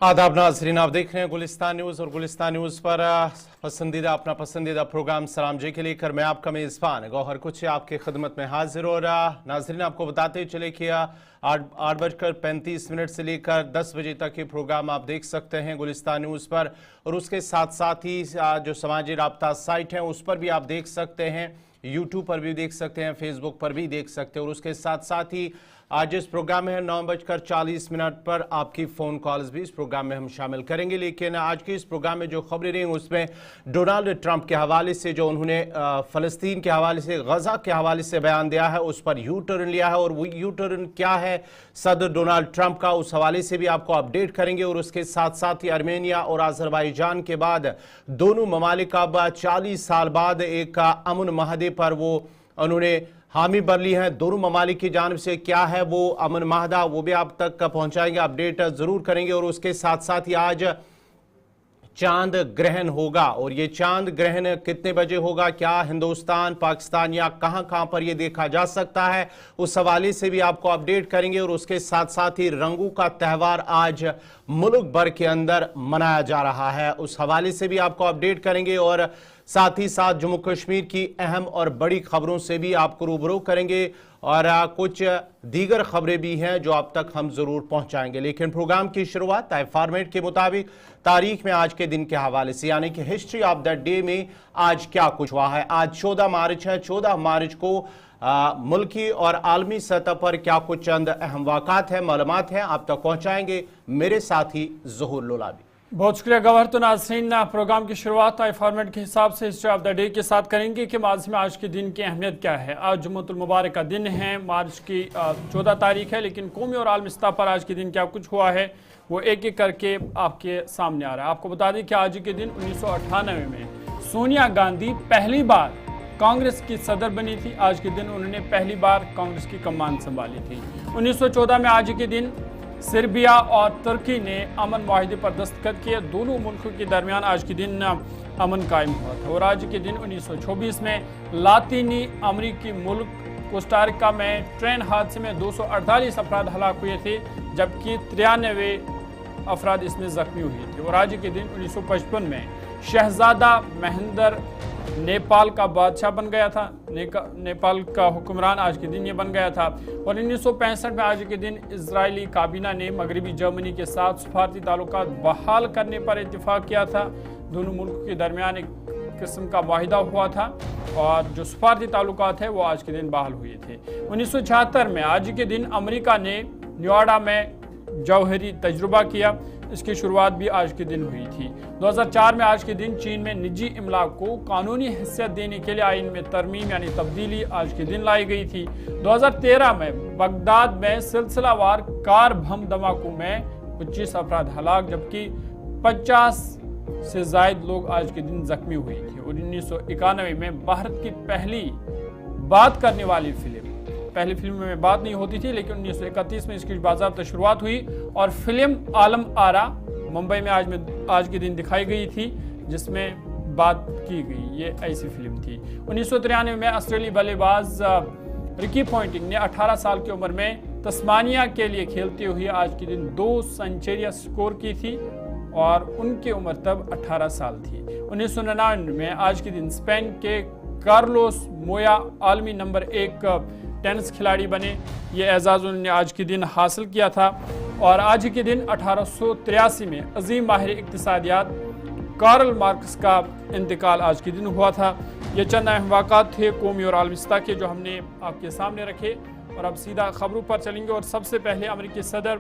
आदाब नाज़रीन, आप देख रहे हैं गुलिस्तान न्यूज़ और गुलिस्तान न्यूज़ पर अपना पसंदीदा प्रोग्राम सलाम जी के लेकर मैं आपका मेज़बान गौहर कुछ आपकी खिदमत में हाजिर। और नाज़रीन, आपको बताते चले कि 8:35 से लेकर 10 बजे तक ये प्रोग्राम आप देख सकते हैं गुलिस्तान न्यूज़ पर, और उसके साथ साथ ही जो समाजी राब्ता साइट है उस पर भी आप देख सकते हैं, यूट्यूब पर भी देख सकते हैं, फेसबुक पर भी देख सकते हैं। और उसके साथ साथ ही आज इस प्रोग्राम में 9:40 पर आपकी फ़ोन कॉल्स भी इस प्रोग्राम में हम शामिल करेंगे। लेकिन आज के इस प्रोग्राम में जो खबरें रही उसमें डोनाल्ड ट्रंप के हवाले से जो उन्होंने फ़लस्तीन के हवाले से, गज़ा के हवाले से बयान दिया है, उस पर यू टर्न लिया है। और वो यू टर्न क्या है सदर डोनाल्ड ट्रंप का, उस हवाले से भी आपको अपडेट करेंगे। और उसके साथ साथ ही आर्मेनिया और अज़रबैजान के बाद दोनों ममालिक अब 40 साल बाद एक अमन माहदे पर वो उन्होंने हामी भर ली है। दोनों ममालिक की जानिब से क्या है वो अमन माहदा, वो भी आप तक पहुंचाएंगे, अपडेट जरूर करेंगे। और उसके साथ साथ ही आज चांद ग्रहण होगा, और ये चांद ग्रहण कितने बजे होगा, क्या हिंदुस्तान, पाकिस्तान या कहां पर ये देखा जा सकता है, उस हवाले से भी आपको अपडेट करेंगे। और उसके साथ साथ ही रंगों का त्यौहार आज मुल्क भर के अंदर मनाया जा रहा है, उस हवाले से भी आपको अपडेट करेंगे। और साथ ही साथ जम्मू कश्मीर की अहम और बड़ी खबरों से भी आपको रूबरू करेंगे, और कुछ दीगर खबरें भी हैं जो आप तक हम जरूर पहुंचाएंगे। लेकिन प्रोग्राम की शुरुआत तय फॉर्मेट के मुताबिक तारीख में आज के दिन के हवाले से, यानी कि हिस्ट्री ऑफ द डे में आज क्या कुछ हुआ है। आज 14 मार्च है। 14 मार्च को मुल्की और आलमी सतह पर क्या कुछ चंद अहम वाक़ात है, मालूमात हैं, आप तक पहुंचाएंगे मेरे साथी ज़हूर लोलाबी। बहुत शुक्रिया गवाहर। तो नाज़रीन, प्रोग्राम की शुरुआत आई फॉर्मेट के हिसाब से हिस्ट्री ऑफ द डे के साथ करेंगे कि माजी में आज के दिन की अहमियत क्या है। आज जुम्मतुल मुबारक का दिन है, मार्च की 14 तारीख है। लेकिन कौमी और आलमी सतह पर आज के दिन क्या कुछ हुआ है वो एक एक करके आपके सामने आ रहा है। आपको बता दें कि आज के दिन 1998 में सोनिया गांधी पहली बार कांग्रेस की सदर बनी थी। आज के दिन उन्होंने पहली बार कांग्रेस की कमान संभाली थी। 1914 में आज के दिन सर्बिया और तुर्की ने अमन माहिदे पर दस्तखत किए। दोनों मुल्कों के दरमियान आज के दिन अमन कायम हुआ था। और आज के दिन 1924 में लातीनी अमरीकी मुल्क कोस्टारिका में ट्रेन हादसे में 248 अफराद हलाक हुए थे, जबकि 93 अफराद इसमें जख्मी हुए थे। और आज के दिन 1955 में शहजादा महेंद्र नेपाल का बादशाह बन गया था, नेपाल का हुक्मरान आज के दिन ये बन गया था। और 1965 में आज के दिन इजरायली काबीना ने मगरबी जर्मनी के साथ सफारती ताल्लुकात बहाल करने पर इत्तेफाक किया था। दोनों मुल्कों के दरमियान एक किस्म का माहिदा हुआ था, और जो सफारती ताल्लुकात है वो आज के दिन बहाल हुए थे। 1976 में आज के दिन अमेरिका ने न्योडा में जौहरी तजुर्बा किया, इसकी शुरुआत भी आज के दिन हुई थी। 2004 में आज के दिन चीन में निजी इमलाक को कानूनी हैसियत देने के लिए आइन में तरमीम यानी तब्दीली आज के दिन लाई गई थी। 2013 में बगदाद में सिलसिलावार कार बम धमाकों में 25 अफराद हलाक, जबकि 50 से ज्यादा लोग आज के दिन जख्मी हुए थे। और 1991 में भारत की पहली बात करने वाली पहली फिल्म में बात नहीं होती थी, लेकिन 1931 में इसकी बाज़ाब्ता शुरुआत हुई और फिल्म आलम आरा मुंबई में आज के दिन दिखाई गई थी, जिसमें बात की गई। ये ऐसी फिल्म थी। 1993 में ऑस्ट्रेलियाई बल्लेबाज रिकी पॉन्टिंग ने 18 साल की उम्र में तस्मानिया के लिए खेलते हुए आज के दिन 2 सेंचुरियां स्कोर की थी, और उनकी उम्र तब 18 साल थी। 1999 में आज के दिन स्पेन के कार्लोस मोया आलमी नंबर 1 टेनिस खिलाड़ी बने। ये एजाज़ उन्होंने आज के दिन हासिल किया था। और आज के दिन 1883 में अजीम माहिर इक्तिसादियात कार्ल मार्क्स का इंतकाल आज के दिन हुआ था। ये चंद अहम वाक़ात थे कौमी और आलमी सतह के जो हमने आपके सामने रखे। और अब सीधा खबरों पर चलेंगे, और सबसे पहले अमेरिकी सदर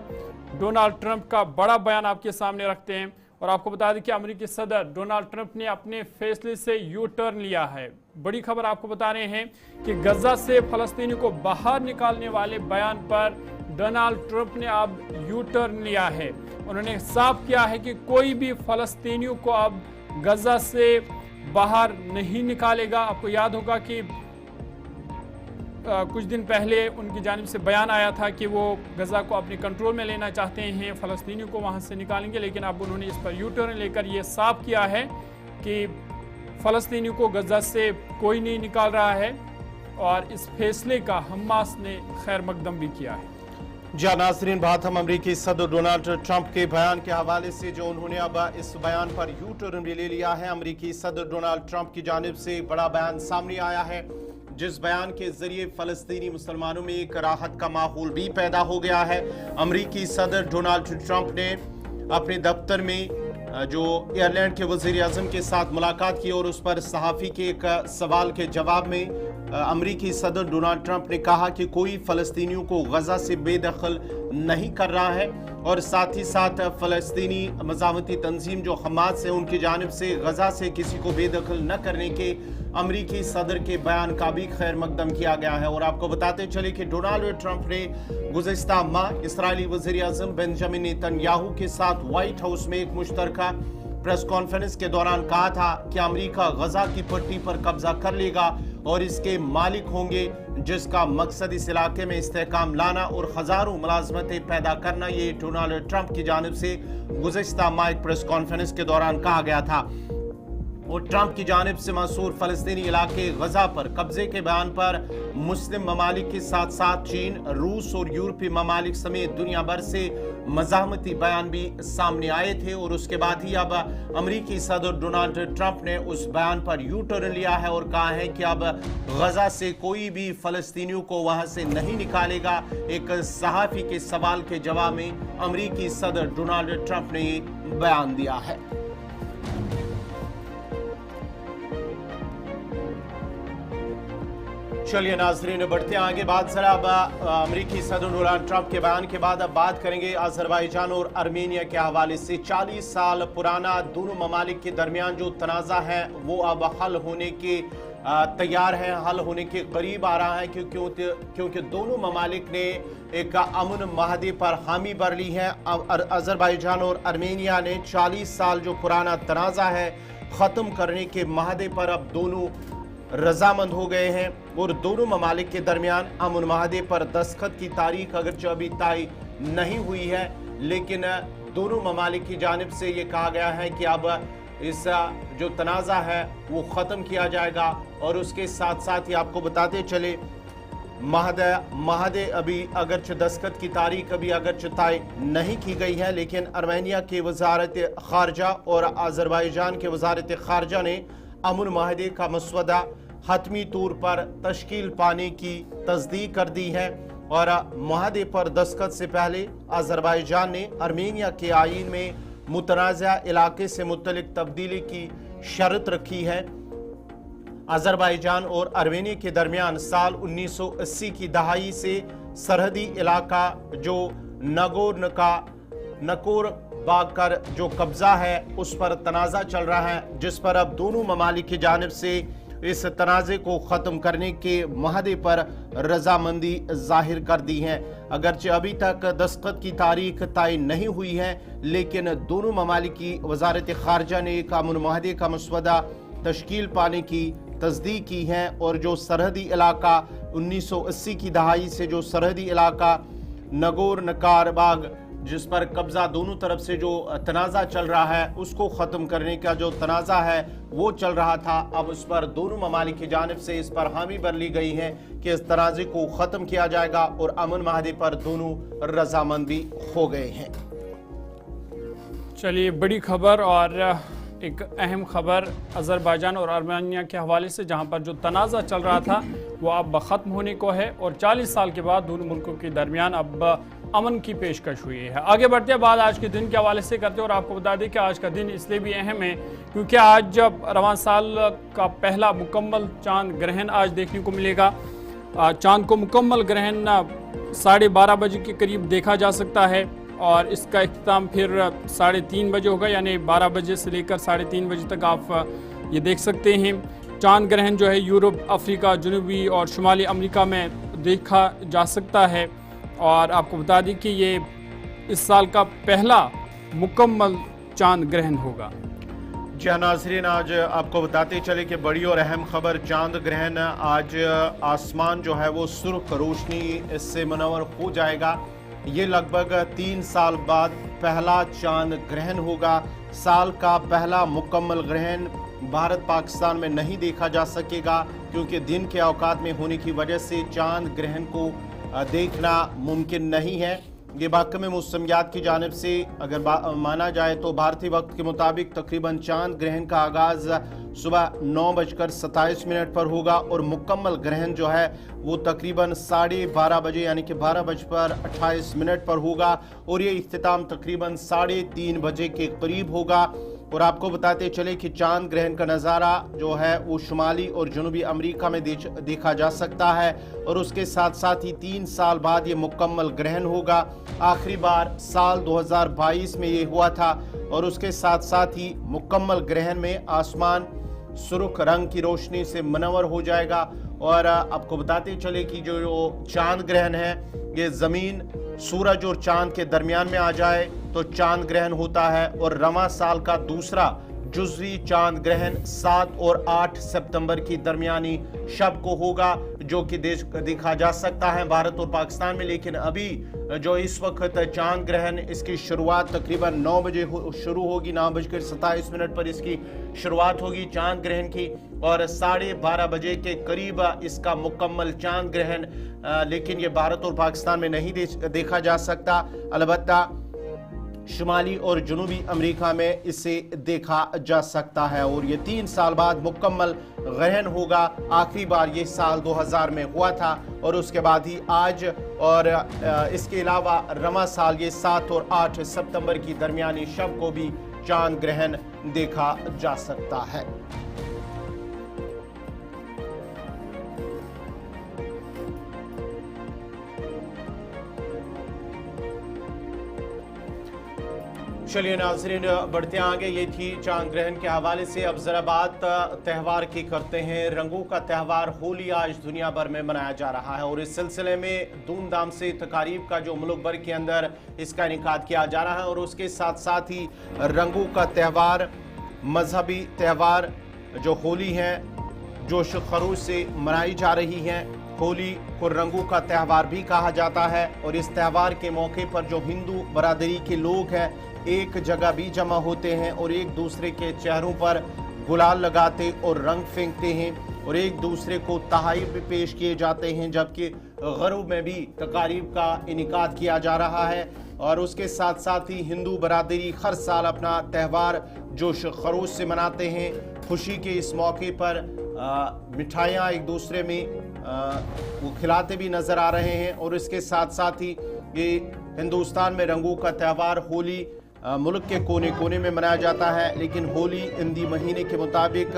डोनाल्ड ट्रंप का बड़ा बयान आपके सामने रखते हैं। और आपको बता दें कि अमेरिकी सदर डोनाल्ड ट्रंप ने अपने फैसले से यू टर्न लिया है। बड़ी खबर आपको बता रहे हैं कि गजा से फलस्तीनी को बाहर निकालने वाले बयान पर डोनाल्ड ट्रंप ने अब यू टर्न लिया है। उन्होंने साफ किया है कि कोई भी फलस्तीनियों को अब गजा से बाहर नहीं निकालेगा। आपको याद होगा कि कुछ दिन पहले उनकी जानिब से बयान आया था कि वो गजा को अपने कंट्रोल में लेना चाहते हैं, फ़लस्तीनियों को वहाँ से निकालेंगे। लेकिन अब उन्होंने इस पर यू टर्न लेकर ये साफ किया है कि फ़लस्तीनियों को गजा से कोई नहीं निकाल रहा है, और इस फैसले का हमास ने खैर मकदम भी किया है। जी नाज़रीन, बात हम अमरीकी सदर डोनाल्ड ट्रंप के बयान के हवाले से, जो उन्होंने अब इस बयान पर यू टर्न भी ले लिया है। अमरीकी सदर डोनाल्ड ट्रंप की जानिब से बड़ा बयान सामने आया है, जिस बयान के जरिए फ़लस्तीनी मुसलमानों में एक राहत का माहौल भी पैदा हो गया है। अमरीकी सदर डोनाल्ड ट्रंप ने अपने दफ्तर में जो आयरलैंड के वज़ीर-ए-आज़म के साथ मुलाकात की और उस पर सहाफ़ी के एक सवाल के जवाब में अमरीकी सदर डोनाल्ड ट्रंप ने कहा कि कोई फ़लस्तीनियों को गज़ा से बेदखल नहीं कर रहा है और साथ ही साथ फ़लस्तीनी मज़ामती तंजीम जो हमास है उनकी जानिब से गज़ा से किसी को बेदखल न करने के अमरीकी सदर के बयान का भी खैर मकदम किया गया है। और आपको बताते चले कि डोनाल्ड ट्रंप ने गुज़िश्ता माह इसराइली वज़ीर-ए-आज़म बेंजामिन नेतन्याहू के साथ व्हाइट हाउस में एक मुश्तरका प्रेस कॉन्फ्रेंस के दौरान कहा था कि अमेरिका गजा की पट्टी पर कब्जा कर लेगा और इसके मालिक होंगे, जिसका मकसद इस इलाके में इस्तेहकाम लाना और हजारों मुलाजमतें पैदा करना। ये डोनाल्ड ट्रंप की जानिब से गुज़िश्ता माह एक प्रेस कॉन्फ्रेंस के दौरान कहा गया था। और ट्रंप की जानिब से मसूर फ़लस्तीनी इलाके गजा पर कब्जे के बयान पर मुस्लिम ममालिक के साथ साथ चीन, रूस और यूरोपीय ममालिक समेत दुनिया भर से मज़ाहमती बयान भी सामने आए थे। और उसके बाद ही अब अमरीकी सदर डोनाल्ड ट्रंप ने उस बयान पर यू टर्न लिया है और कहा है कि अब गजा से कोई भी फ़लस्तीनियों को वहां से नहीं निकालेगा। एक सहाफ़ी के सवाल के जवाब में अमरीकी सदर डोनाल्ड ट्रंप ने ये बयान दिया है। चलिए नाजरीन, बढ़ते हैं आगे। बात जरा अब अमरीकी सदर डोनाल्ड ट्रंप के बयान के बाद अब बात करेंगे अजरबैजान और आर्मेनिया के हवाले से। 40 साल पुराना दोनों ममालिक के दरमियान जो तनाज़ा है वो अब हल होने के तैयार है, हल होने के करीब आ रहा है, क्योंकि दोनों ममालिक ने एक अमन माहदे पर हामी भर ली है। अजरबैजान और आर्मेनिया ने 40 साल जो पुराना तनाज़ा है ख़त्म करने के माहदे पर अब दोनों रजामंद हो गए हैं और दोनों ममालिक के दरमियान अमन माहदे पर दस्तखत की तारीख अगरचे अभी तय नहीं हुई है, लेकिन दोनों ममालिक की जानिब से ये कहा गया है कि अब इस जो तनाज़ा है वो ख़त्म किया जाएगा। और उसके साथ साथ ही आपको बताते चले माहदे अभी अगरचे दस्तखत की तारीख अभी अगरचे तय नहीं की गई है, लेकिन आर्मेनिया की वजारत खारजा और अजरबैजान के वजारत खारजा ने अमन माहदे का मसवदा हतमी तौर पर तश्कील पाने की तस्दीक कर दी है। और माहदे पर दस्तखत से पहले अजरबैजान ने आर्मेनिया के आईन में मुतनाज़ा इलाके से मुतल्लिक तब्दीली की शर्त रखी है। अजरबैजान और आर्मेनिया के दरमियान साल 1980 की दहाई से सरहदी इलाका जो नगोर्नो बाकर जो कब्जा है उस पर तनाज़ा चल रहा है, जिस पर अब दोनों ममालिक की जानिब से इस तनाज़े को ख़त्म करने के माहदे पर रजामंदी जाहिर कर दी है। अगरचे अभी तक दस्तखत की तारीख तय नहीं हुई है, लेकिन दोनों ममालिक की वजारत खारजा ने एक अमन माहदे का मसवदा तश्कील पाने की तस्दीक की है। और जो सरहदी इलाका 1980 की दहाई से जो सरहदी इलाका नगोर्नो-कराबाख जिस पर कब्जा दोनों तरफ से जो तनाज़ा चल रहा है उसको ख़त्म करने का जो तनाज़ा है वो चल रहा था, अब उस पर दोनों ममालिक की जानिब से इस पर हामी भर ली गई है कि इस तनाज़े को ख़त्म किया जाएगा और अमन माहदे पर दोनों रजामंद भी हो गए हैं। चलिए, बड़ी खबर और एक अहम खबर अजरबैजान और आर्मेनिया के हवाले से, जहां पर जो तनाज़ा चल रहा था वो अब ख़त्म होने को है और 40 साल के बाद दोनों मुल्कों के दरमियान अब अमन की पेशकश हुई है। आगे बढ़ते हैं, बाद आज के दिन के हवाले से करते हैं। और आपको बता दें कि आज का दिन इसलिए भी अहम है क्योंकि आज जब रवां साल का पहला मुकम्मल चांद ग्रहण आज देखने को मिलेगा। चांद को मुकम्मल ग्रहण 12:30 बजे के करीब देखा जा सकता है और इसका इख्तिताम फिर 3:30 बजे होगा, यानी 12 बजे से लेकर 3:30 बजे तक आप ये देख सकते हैं। चांद ग्रहण जो है यूरोप, अफ्रीका, जनूबी और शुमाली अमेरिका में देखा जा सकता है। और आपको बता दें कि ये इस साल का पहला मुकम्मल चांद ग्रहण होगा। जी नाजरीन, आज आपको बताते चले कि बड़ी और अहम खबर चांद ग्रहण। आज आसमान जो है वो सुर्ख रोशनी इससे मुनव्वर हो जाएगा। ये लगभग 3 साल बाद पहला चांद ग्रहण होगा। साल का पहला मुकम्मल ग्रहण भारत पाकिस्तान में नहीं देखा जा सकेगा क्योंकि दिन के औकात में होने की वजह से चांद ग्रहण को देखना मुमकिन नहीं है। ये महकमे मौसमियात की जानिब से अगर माना जाए तो भारतीय वक्त के मुताबिक तकरीबन चांद ग्रहण का आगाज सुबह 9:27 पर होगा और मुकम्मल ग्रहण जो है वो तकरीबन 12:30 बजे यानी कि 12:28 पर होगा और ये इख्तिताम तकरीबन 3:30 बजे के करीब होगा। और आपको बताते चले कि चांद ग्रहण का नज़ारा जो है वो शुमाली और जनूबी अमेरिका में देखा जा सकता है और उसके साथ साथ ही 3 साल बाद ये मुकम्मल ग्रहण होगा। आखिरी बार साल 2022 में ये हुआ था और उसके साथ साथ ही मुकम्मल ग्रहण में आसमान सुर्ख रंग की रोशनी से मनवर हो जाएगा। और आपको बताते चले कि जो चांद ग्रहण है ये ज़मीन सूरज और चांद के दरमियान में आ जाए तो चांद ग्रहण होता है और रवां साल का दूसरा जुज़वी चांद ग्रहण 7 और 8 सितंबर की दरमियानी शब को होगा, जो कि देखा जा सकता है भारत और पाकिस्तान में। लेकिन अभी जो इस वक्त चांद ग्रहण इसकी शुरुआत तकरीबन 9 बजे शुरू होगी, 9:27 पर इसकी शुरुआत होगी चांद ग्रहण की और 12:30 बजे के करीब इसका मुकम्मल चांद ग्रहण। लेकिन ये भारत और पाकिस्तान में नहीं देखा जा सकता, अलबत्ता शुमाली और जनूबी अमेरिका में इसे देखा जा सकता है और ये 3 साल बाद मुकम्मल ग्रहण होगा। आखिरी बार ये साल 2000 में हुआ था और उसके बाद ही आज और इसके अलावा रवां साल ये 7 और 8 सितंबर की दरमियानी शब को भी चांद ग्रहण देखा जा सकता है। चलिए नाज़रीन बढ़ते आगे, ये थी चांद ग्रहण के हवाले से। अब जरा बात त्यौहार की करते हैं। रंगों का त्यौहार होली आज दुनिया भर में मनाया जा रहा है और इस सिलसिले में धूमधाम से तकारीब का जो मुल्क भर के अंदर इसका इनेकाद किया जा रहा है और उसके साथ साथ ही रंगों का त्यौहार, मजहबी त्यौहार जो होली है जोश खरूश से मनाई जा रही है। होली को रंगों का त्यौहार भी कहा जाता है और इस त्यौहार के मौके पर जो हिंदू बरादरी के लोग हैं एक जगह भी जमा होते हैं और एक दूसरे के चेहरों पर गुलाल लगाते और रंग फेंकते हैं और एक दूसरे को तहाइफ भी पेश किए जाते हैं, जबकि गरूब में भी तकारीब का इनेकाद किया जा रहा है। और उसके साथ साथ ही हिंदू बरादरी हर साल अपना त्यौहार जोश खरोश से मनाते हैं। खुशी के इस मौके पर मिठाइयाँ एक दूसरे में वो खिलाते भी नज़र आ रहे हैं और इसके साथ साथ ही ये हिंदुस्तान में रंगों का त्यौहार होली मुल्क के कोने कोने में मनाया जाता है, लेकिन होली हिंदी महीने के मुताबिक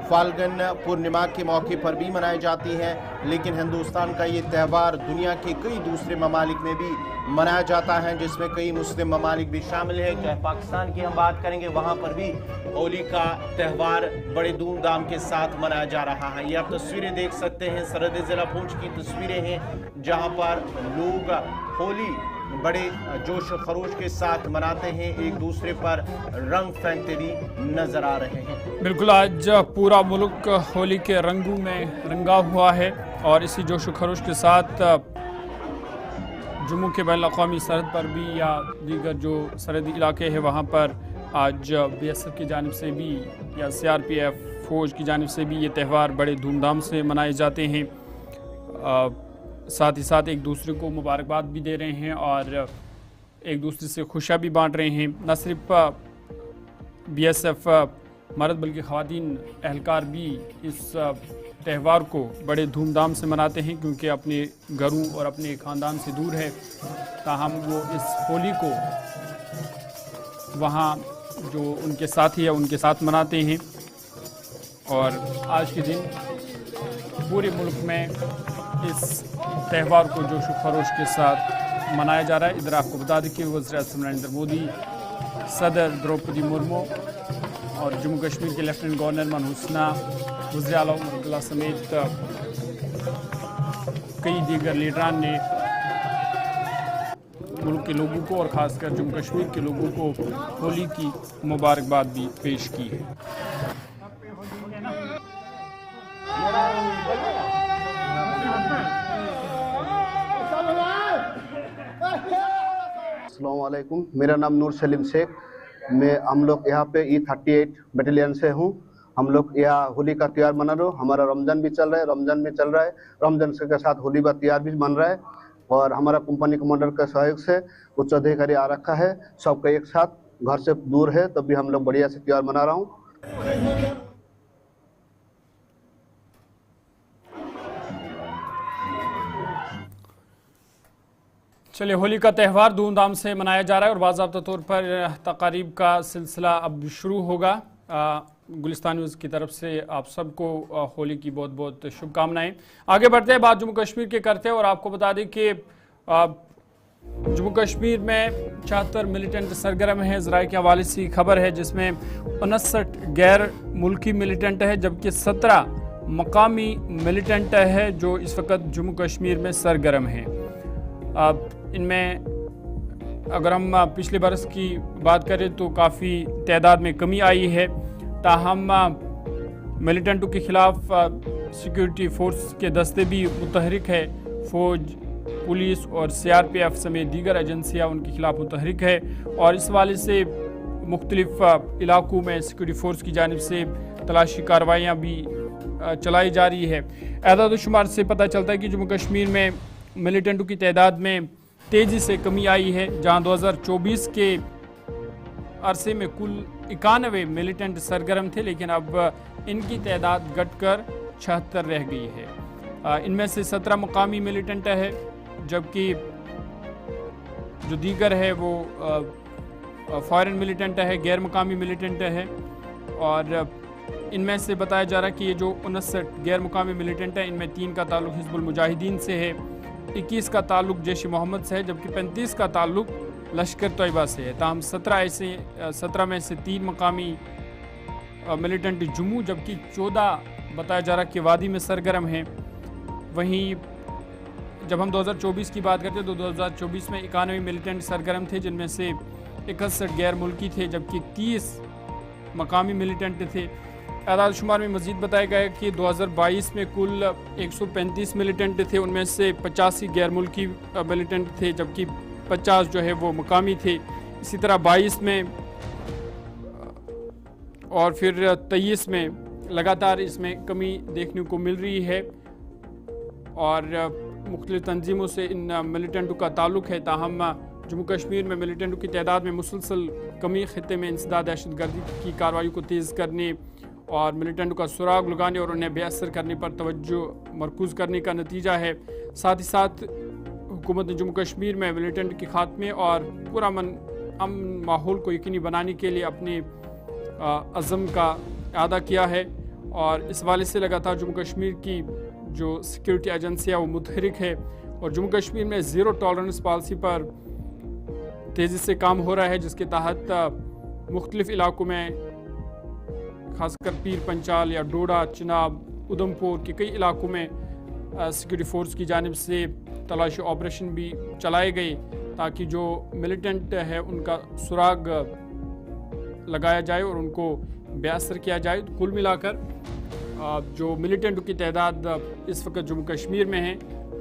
फाल्गुन पूर्णिमा के मौके पर भी मनाई जाती है। लेकिन हिंदुस्तान का ये त्यौहार दुनिया के कई दूसरे ममालिक में भी मनाया जाता है, जिसमें कई मुस्लिम ममालिक भी शामिल है। चाहे पाकिस्तान की हम बात करेंगे, वहाँ पर भी होली का त्यौहार बड़े धूमधाम के साथ मनाया जा रहा है। ये आप तस्वीरें देख सकते हैं, सरहद ज़िला पुंछ की तस्वीरें हैं जहाँ पर लोग होली बड़े जोश खरोश के साथ मनाते हैं, एक दूसरे पर रंग फेंकते भी नजर आ रहे हैं। बिल्कुल, आज पूरा मुल्क होली के रंगों में रंगा हुआ है और इसी जोश खरोश के साथ जम्मू के बैन अक़वामी सरहद पर भी या दीगर जो सरहदी इलाके हैं वहाँ पर आज BSF की जानिब से भी या CRPF फौज की जानिब से भी ये त्यौहार बड़े धूमधाम से मनाए जाते हैं। साथ ही साथ एक दूसरे को मुबारकबाद भी दे रहे हैं और एक दूसरे से खुशियाँ भी बांट रहे हैं। न सिर्फ BSF मर्द बल्कि ख़वातीन एहलकार भी इस त्यौहार को बड़े धूमधाम से मनाते हैं, क्योंकि अपने घरों और अपने ख़ानदान से दूर है, ताहम वो इस होली को वहाँ जो उनके साथी है उनके साथ मनाते हैं। और आज के दिन पूरे मुल्क में इस त्यौहार को जोश खरोश के साथ मनाया जा रहा है। इधर आपको बता दें कि वज़ीर-ए-आज़म नरेंद्र मोदी, सदर द्रौपदी मुर्मू और जम्मू कश्मीर के लेफ्टिनेंट गवर्नर मनोज सिन्हा, वज़ीर आला उमर अब्दुल्ला समेत कई दीगर लीडरान ने मुल्क के लोगों को और ख़ासकर जम्मू कश्मीर के लोगों को होली की मुबारकबाद भी पेश की है। अस्सलामुअलैकुम, मेरा नाम नूर सलीम शेख। हम लोग यहाँ पे E38 बटालियन से हूँ। हम लोग यहाँ होली का त्यौहार मना रहे हो। हमारा रमज़ान भी चल रहा है, रमज़ान के साथ होली का त्यौहार भी मन रहा है। और हमारा कंपनी कमांडर के सहयोग से उच्च अधिकारी आ रखा है, सबका एक साथ, घर से दूर है तब भी हम लोग बढ़िया से त्योहार मना रहा हूँ। चलिए, होली का त्यौहार धूमधाम से मनाया जा रहा है और बाज़ाब्ता तौर पर तकारीब का सिलसिला अब शुरू होगा। गुलिस्तान न्यूज़ की तरफ से आप सबको होली की बहुत बहुत शुभकामनाएं। आगे बढ़ते हैं, बात जम्मू कश्मीर के करते हैं और आपको बता दें कि जम्मू कश्मीर में 74 मिलिटेंट सरगर्म है। ज़राए के हवाले से खबर है जिसमें 59 गैर मुल्की मिलिटेंट है, जबकि 17 मकामी मिलिटेंट है जो इस वक्त जम्मू कश्मीर में सरगर्म हैं। इनमें अगर हम पिछले बरस की बात करें तो काफ़ी तादाद में कमी आई है, ताहम मिलिटेंटों के खिलाफ सिक्योरिटी फोर्स के दस्ते भी मुतहरिक है। फ़ौज, पुलिस और CRPF समेत दीगर एजेंसियाँ उनके खिलाफ मुतहरिक है और इस वाले से मुख्तलिफ इलाकों में सिक्योरिटी फोर्स की जानिब से तलाशी कार्रवाइयाँ भी चलाई जा रही है। एदाद शुमार से पता चलता है कि जम्मू कश्मीर में मिलिटेंटों की तादाद में तेज़ी से कमी आई है, जहां 2024 के अरसे में कुल 91 मिलिटेंट सरगर्म थे, लेकिन अब इनकी तादाद घटकर 76 रह गई है। इनमें से 17 मकामी मिलिटेंट है, जबकि जो दीगर है वो फॉरेन मिलिटेंट है, गैर मकामी मिलिटेंट है। और इनमें से बताया जा रहा है कि ये जो 59 गैर मुकामी मिलिटेंट हैं, इनमें 3 का ताल्लुक हिजबुल मुजाहिदीन से है, 21 का ताल्लुक जैश मोहम्मद से है, जबकि 35 का ताल्लुक लश्कर तैयबा से है। ताहम 17 में से 3 मकामी मिलिटेंट जम्मू, जबकि 14 बताया जा रहा कि वादी में सरगर्म हैं। वहीं जब हम 2024 की बात करते हैं तो 2024 में 91 मिलिटेंट सरगर्म थे, जिनमें से 61 गैर मुल्की थे, जबकि 30 मकामी मिलिटेंट थे। आदाद शुमार में मज़ीद बताया गया है कि 2022 में कुल 135 मिलिटेंट थे, उनमें से 85 गैर मुल्की मिलिटेंट थे, जबकि 50 जो है वो मकामी थे। इसी तरह 22 में और फिर 23 में लगातार इसमें कमी देखने को मिल रही है और मुख्तलिफ तंजीमों से इन मिलिटेंटों का ताल्लुक है। ताहम जम्मू कश्मीर में मिलिटेंटों की तादाद में मुसलसल कमी खित्ते में इंसदाद दहशतगर्दी की कार्रवाई को तेज़ करने और मिलिटेंटों का सुराग लगाने और उन्हें बेअसर करने पर तवज्जो मरकूज़ करने का नतीजा है। साथ ही साथ हुकूमत ने जम्मू कश्मीर में मिलिटेंट के खात्मे और पूरा अमन माहौल को यकीनी बनाने के लिए अपने अज़म का अदा किया है और इस वाले से लगातार जम्मू कश्मीर की जो सिक्योरिटी एजेंसियाँ वो मुतहरिक है और जम्मू कश्मीर में ज़ीरो टॉलरेंस पॉलिसी पर तेज़ी से काम हो रहा है, जिसके तहत मुख्तलिफ इलाकों में खासकर पीर पंचाल या डोडा, चिनाब, उधमपुर के कई इलाकों में सिक्योरिटी फोर्स की जानिब से तलाशी ऑपरेशन भी चलाए गए ताकि जो मिलिटेंट है उनका सुराग लगाया जाए और उनको बेअसर किया जाए। तो कुल मिलाकर जो मिलिटेंटों की तादाद इस वक्त जम्मू कश्मीर में है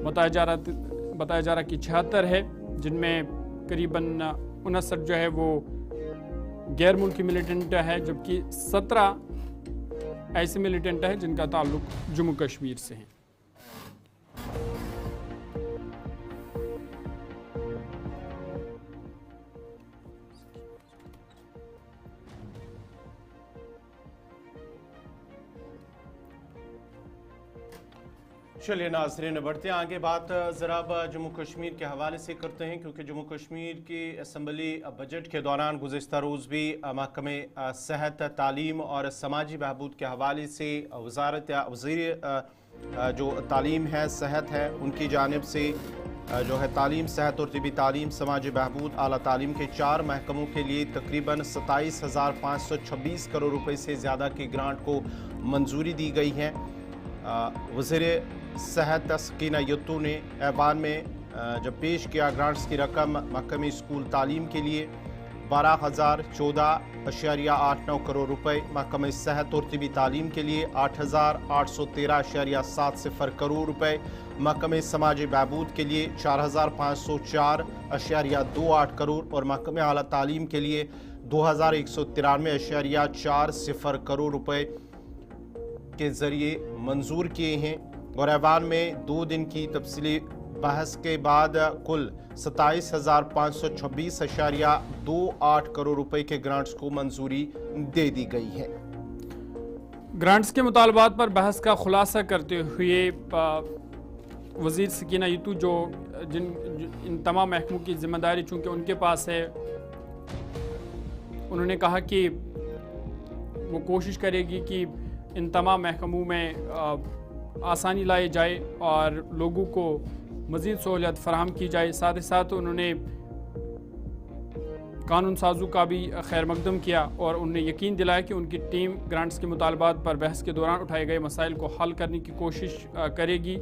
बताया जा रहा कि 76 है, जिनमें करीबन 59 जो है वो गैर मुल्की मिलिटेंट है, जबकि 17 ऐसे मिलिटेंट है जिनका ताल्लुक जम्मू कश्मीर से है। चलिए नाज़रीन, बढ़ते हैं आगे। बात ज़रा जम्मू कश्मीर के हवाले से करते हैं, क्योंकि जम्मू कश्मीर की असम्बली बजट के दौरान गुज़िस्ता रोज़ भी महकमे सेहत, तालीम और समाजी बहबूद के हवाले से वज़ीर जो तालीम है, सेहत है, उनकी जानिब से जो है तालीम, सेहत और तिबी तालीम, समाजी बहबूद, आला तालीम के 4 महकमों के लिए तकरीबन 27,526 करोड़ रुपए से ज़्यादा की ग्रांट को मंजूरी दी गई है। वज़ीर सेहत सकीना यत्तू ने ऐवान में जब पेश किया ग्रांट्स की रकम महकमे स्कूल तालीम के लिए 12,014.89 करोड़ रुपए, महकमे सेहत और तिबी तालीम के लिए 8,813.70 करोड़ रुपए, महकमे समाजी बहबूद के लिए 4,504.28 करोड़ और महकमे आला तालीम के लिए 2,193.40 करोड़ रुपए के ज़रिए मंजूर किए हैं। और ऐवान में 2 दिन की तफसीली बहस के बाद कुल 27,526.28 करोड़ रुपए के ग्रांट्स को मंजूरी दे दी गई है। ग्रांट्स के मुतालबात पर बहस का खुलासा करते हुए वजीर सकीना यतू जो इन तमाम महकमों की जिम्मेदारी चूंकि उनके पास है, उन्होंने कहा कि वो कोशिश करेगी कि इन तमाम महकमों में आसानी लाई जाए और लोगों को मज़ीद सहूलियत फराहम की जाए। साथ ही साथ उन्होंने कानून साजों का भी खैर मकदम किया और उन्हें यकीन दिलाया कि उनकी टीम ग्रांट्स के मुतालबात पर बहस के दौरान उठाए गए मसाइल को हल करने की कोशिश करेगी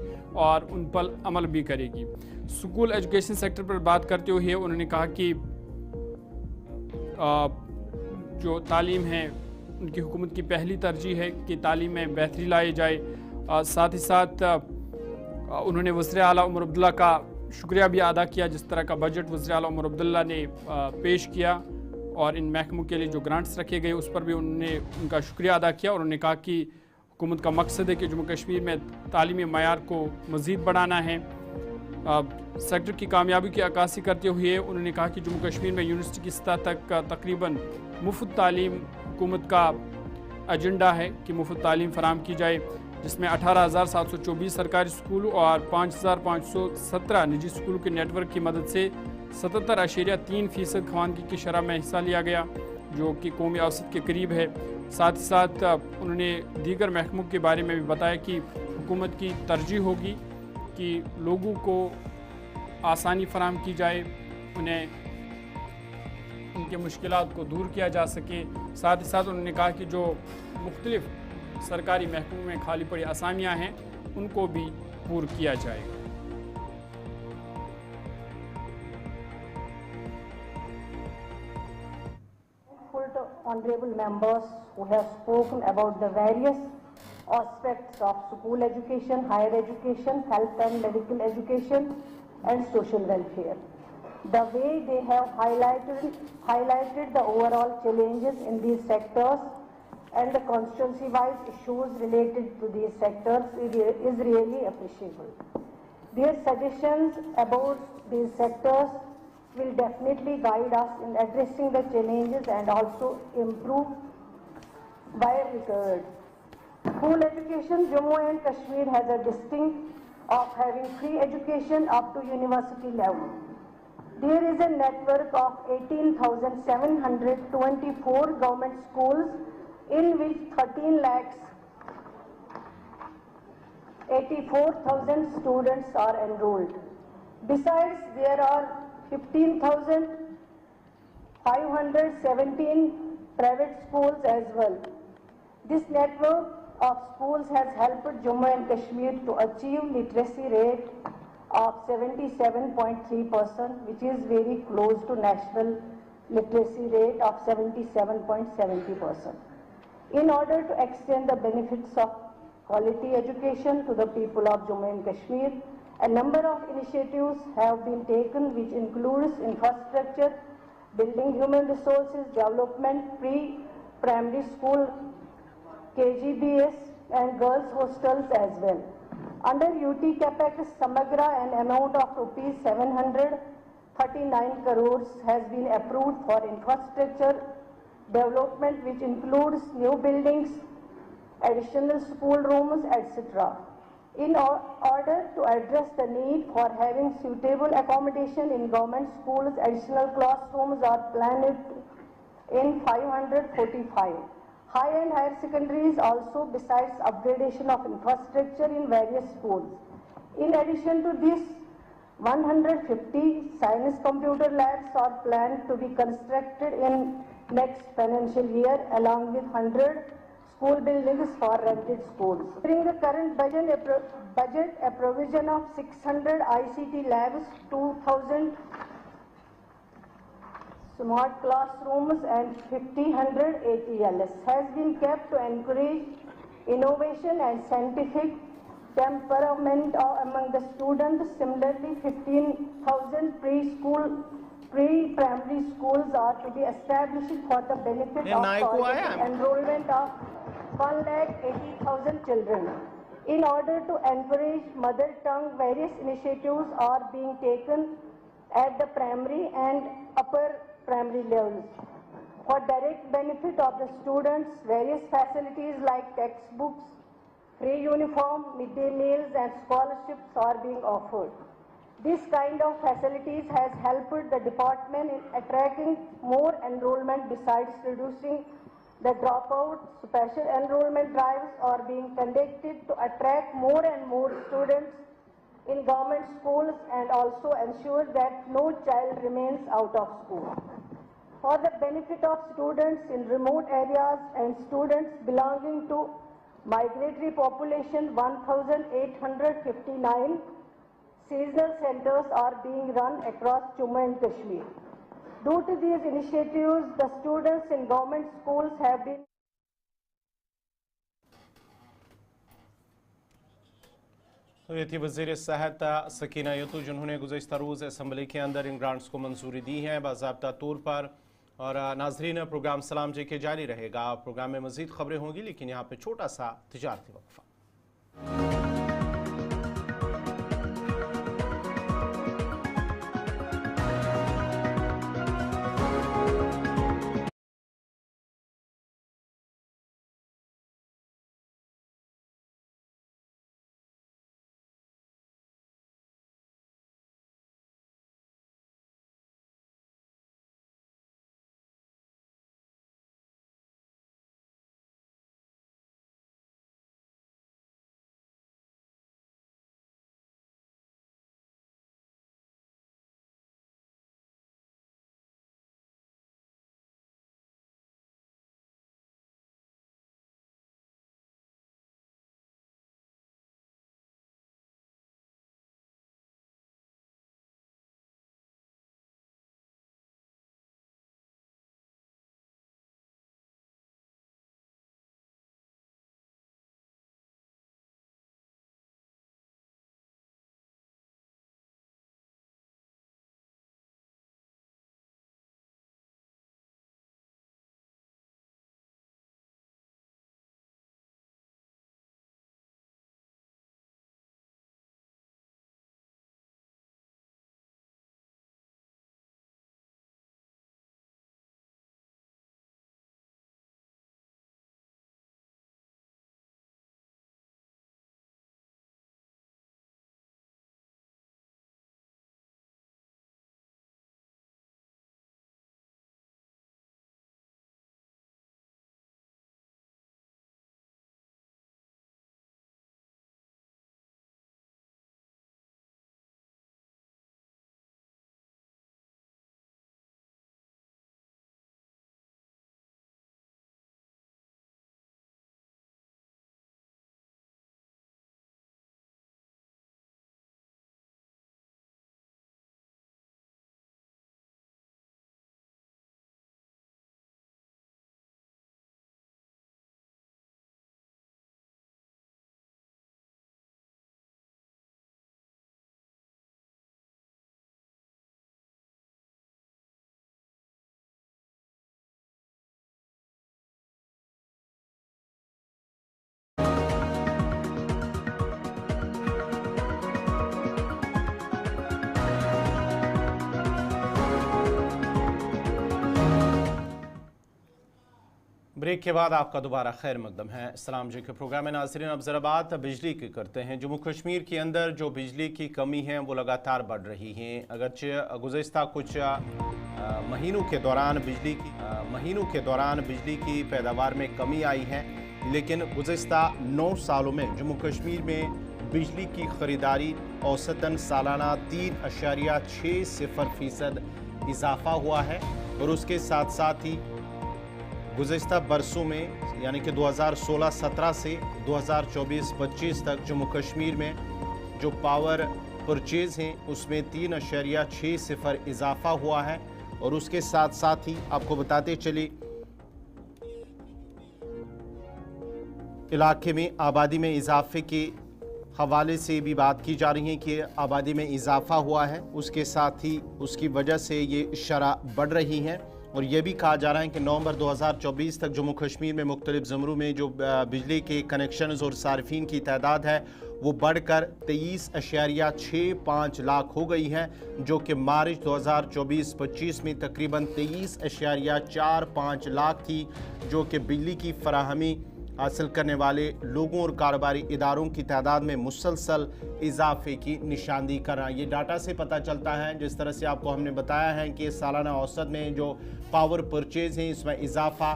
और उन पर अमल भी करेगी। स्कूल एजुकेशन सेक्टर पर बात करते हुए उन्होंने कहा कि जो तालीम है उनकी हुकूमत की पहली तरजीह है कि तालीम में बेहतरी लाई जाए। साथ ही साथ उन्होंने वज़ीर आला उमर अब्दुल्ला का शुक्रिया भी अदा किया, जिस तरह का बजट वज़ीर आला उमर अब्दुल्ला ने पेश किया और इन महकमों के लिए जो ग्रांट्स रखे गए उस पर भी उन्होंने उनका शुक्रिया अदा किया। और उन्होंने कहा कि हुकूमत का मकसद है कि जम्मू कश्मीर में तालीमी मयार को मज़ीद बढ़ाना है। सेक्टर की कामयाबी की अक्कासी करते हुए उन्होंने कहा कि जम्मू कश्मीर में यूनिवर्सिटी की सतह तक तकरीबन मुफ्त तालीम हुकूमत का एजेंडा है कि मुफ्त तालीम फराहम की जाए, जिसमें 18,724 सरकारी स्कूल और 5,517 निजी स्कूलों के नेटवर्क की मदद से 77.3% खवानगी की शरह में हिस्सा लिया गया, जो कि कौमी औसत के करीब है। साथ ही साथ उन्होंने दीगर महकमों के बारे में भी बताया कि हुकूमत की तरजीह होगी कि लोगों को आसानी फराहम की जाए, उन्हें उनके मुश्किलात को दूर किया जा सके। साथ ही साथ उन्होंने कहा कि जो मुख्तलिफ सरकारी महकमों में खाली पड़ी असामियाँ हैं उनको भी पूरा किया जाएगा। Honorable members who have spoken about the various aspects of school education, higher education, health and medical education and social welfare. The way they have highlighted the overall challenges in these sectors and the constituency-wise issues related to these sectors is really appreciable. Their suggestions about these sectors will definitely guide us in addressing the challenges and also improve where required. School education, Jammu and Kashmir has a distinct of having free education up to university level. There is a network of 18,724 government schools in which 13,84,000 students are enrolled. Besides, there are 15,517 private schools as well. This network of schools has helped Jammu and Kashmir to achieve literacy rate of 77.3%, which is very close to national literacy rate of 77.70%. In order to extend the benefits of quality education to the people of Jammu and Kashmir, a number of initiatives have been taken, which includes infrastructure, building human resources, development, pre-primary school, KGBS and girls hostels as well. Under UT Capex Samagra, an amount of rupees 739 crores has been approved for infrastructure development, which includes new buildings, additional school rooms, etc. In order to address the need for having suitable accommodation in government schools, additional classrooms are planned in 545. High and higher secondaries also, besides upgradation of infrastructure in various schools. In addition to this, 150 science computer labs are planned to be constructed in next financial year, along with 100 school buildings for rented schools. During the current budget, a provision of 600 ICT labs, 2,000 smart classrooms and 1,500 ATLS has been kept to encourage innovation and scientific temperament among the students. Similarly, 15,000 pre-primary schools are to be established for the benefit of enrollment of 1,80,000 children. In order to encourage mother tongue, various initiatives are being taken at the primary and upper primary levels. For direct benefit of the students, various facilities like textbooks, free uniform, midday meals and scholarships are being offered. This kind of facilities has helped the department in attracting more enrollment besides reducing the dropout. Special enrollment drives are being conducted to attract more and more students in government schools and also ensure that no child remains out of school. For the benefit of students in remote areas and students belonging to migratory population, 1,859 seasonal centers are being run across Jammu and Kashmir. Due to these initiatives, the students in government schools have been तो ये थी वज़ीर सेहत सकीना यतू, जिन्होंने गुज़श्ता रोज़ assembly के अंदर इन grants को मंजूरी दी है बाज़ाब्ता तौर पर। और नाजरीन, प्रोग्राम सलाम जे के जारी रहेगा। प्रोग्राम में मज़ीद खबरें होंगी, लेकिन यहाँ पे छोटा सा तिजारती वक्फा। ब्रेक के बाद आपका दोबारा खैर मकदम है। सलाम जी के प्रोग्राम में नाज़रीन, अब ज़रा बात बिजली की करते हैं। जम्मू कश्मीर के अंदर जो बिजली की कमी है वो लगातार बढ़ रही है। अगरचे गुज़श्ता कुछ महीनों के दौरान बिजली की पैदावार में कमी आई है, लेकिन गुज़श्ता 9 सालों में जम्मू कश्मीर में बिजली की ख़रीदारी औसतन सालाना 3.60% इजाफ़ा हुआ है। और उसके साथ साथ ही गुज़श्ता बरसों में यानी कि 2016-17 से 2024-25 तक जम्मू कश्मीर में जो पावर परचेज़ हैं उसमें 3.60 इजाफ़ा हुआ है। और उसके साथ साथ ही आपको बताते चले इलाके में आबादी में इजाफे के हवाले से भी बात की जा रही है कि आबादी में इजाफा हुआ है, उसके साथ ही उसकी वजह से ये शरह बढ़ रही है। और ये भी कहा जा रहा है कि नवंबर 2024 तक जम्मू कश्मीर में मुख्तलिफ ज़मरों में जो बिजली के कनेक्शंस और सार्फिन की तादाद है वो बढ़कर 23.65 लाख हो गई है, जो कि मार्च 2024-25 में तकरीबन 23.45 लाख थी, जो कि बिजली की फराहमी हासिल करने वाले लोगों और कारोबारी इदारों की तादाद में मुसलसल इजाफे की निशानदेही कर रहा है। ये डाटा से पता चलता है, जिस तरह से आपको हमने बताया है कि सालाना औसत में जो पावर परचेज है इसमें इजाफा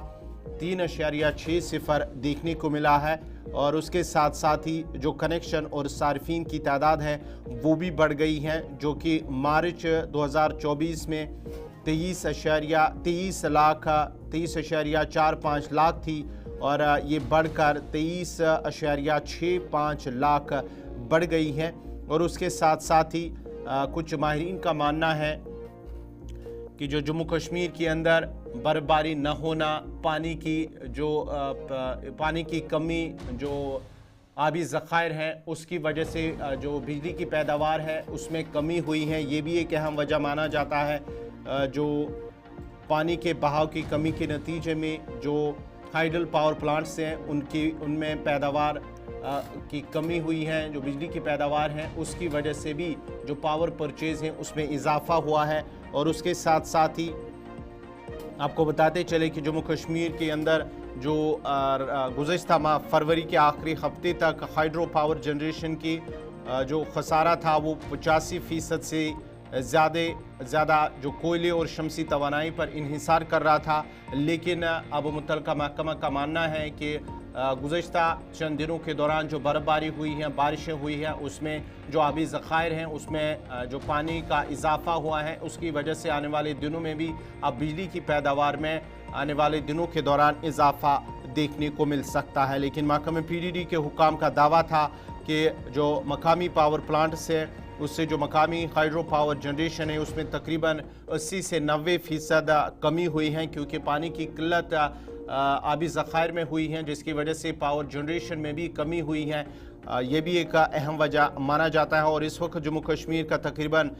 3.60 देखने को मिला है, और उसके साथ साथ ही जो कनेक्शन और सार्फिन की तादाद है वो भी बढ़ गई है, जो कि मार्च 2024 में 23.45 लाख थी और ये बढ़कर 23.65 लाख बढ़ गई है। और उसके साथ साथ ही कुछ माहिरीन का मानना है कि जो जम्मू कश्मीर के अंदर बर्फबारी न होना, पानी की कमी, जो आबी ज़खायर हैं उसकी वजह से जो बिजली की पैदावार है उसमें कमी हुई है, ये भी एक अहम वजह माना जाता है। जो पानी के बहाव की कमी के नतीजे में जो हाइडल पावर प्लांट्स हैं उनमें पैदावार की कमी हुई है, जो बिजली की पैदावार है उसकी वजह से भी जो पावर परचेज हैं उसमें इजाफा हुआ है। और उसके साथ साथ ही आपको बताते चले कि जम्मू कश्मीर के अंदर जो गुज़श्ता माह फरवरी के आखिरी हफ्ते तक हाइड्रो पावर जनरेशन की जो खसारा था वो 85% से ज़्यादा जो कोयले और शमसी तवानाई पर इन्हिसार कर रहा था। लेकिन अब मुतल्लिका महकमा का मानना है कि गुज़श्ता चंद दिनों के दौरान जो बर्फ़बारी हुई है, बारिशें हुई हैं, उसमें जो आबी ज़खायर हैं उसमें जो पानी का इजाफा हुआ है उसकी वजह से आने वाले दिनों में भी अब बिजली की पैदावार में आने वाले दिनों के दौरान इजाफा देखने को मिल सकता है। लेकिन महकमे PDD के हुकाम का दावा था कि जो मकामी पावर प्लांट से उससे जो मकामी हाइड्रो पावर जनरेशन है उसमें तकरीबन 80 से 90% कमी हुई है, क्योंकि पानी की किल्लत आबी ज़खायर में हुई है, जिसकी वजह से पावर जनरेशन में भी कमी हुई है। ये भी एक अहम वजह माना जाता है। और इस वक्त जम्मू कश्मीर का तकरीबन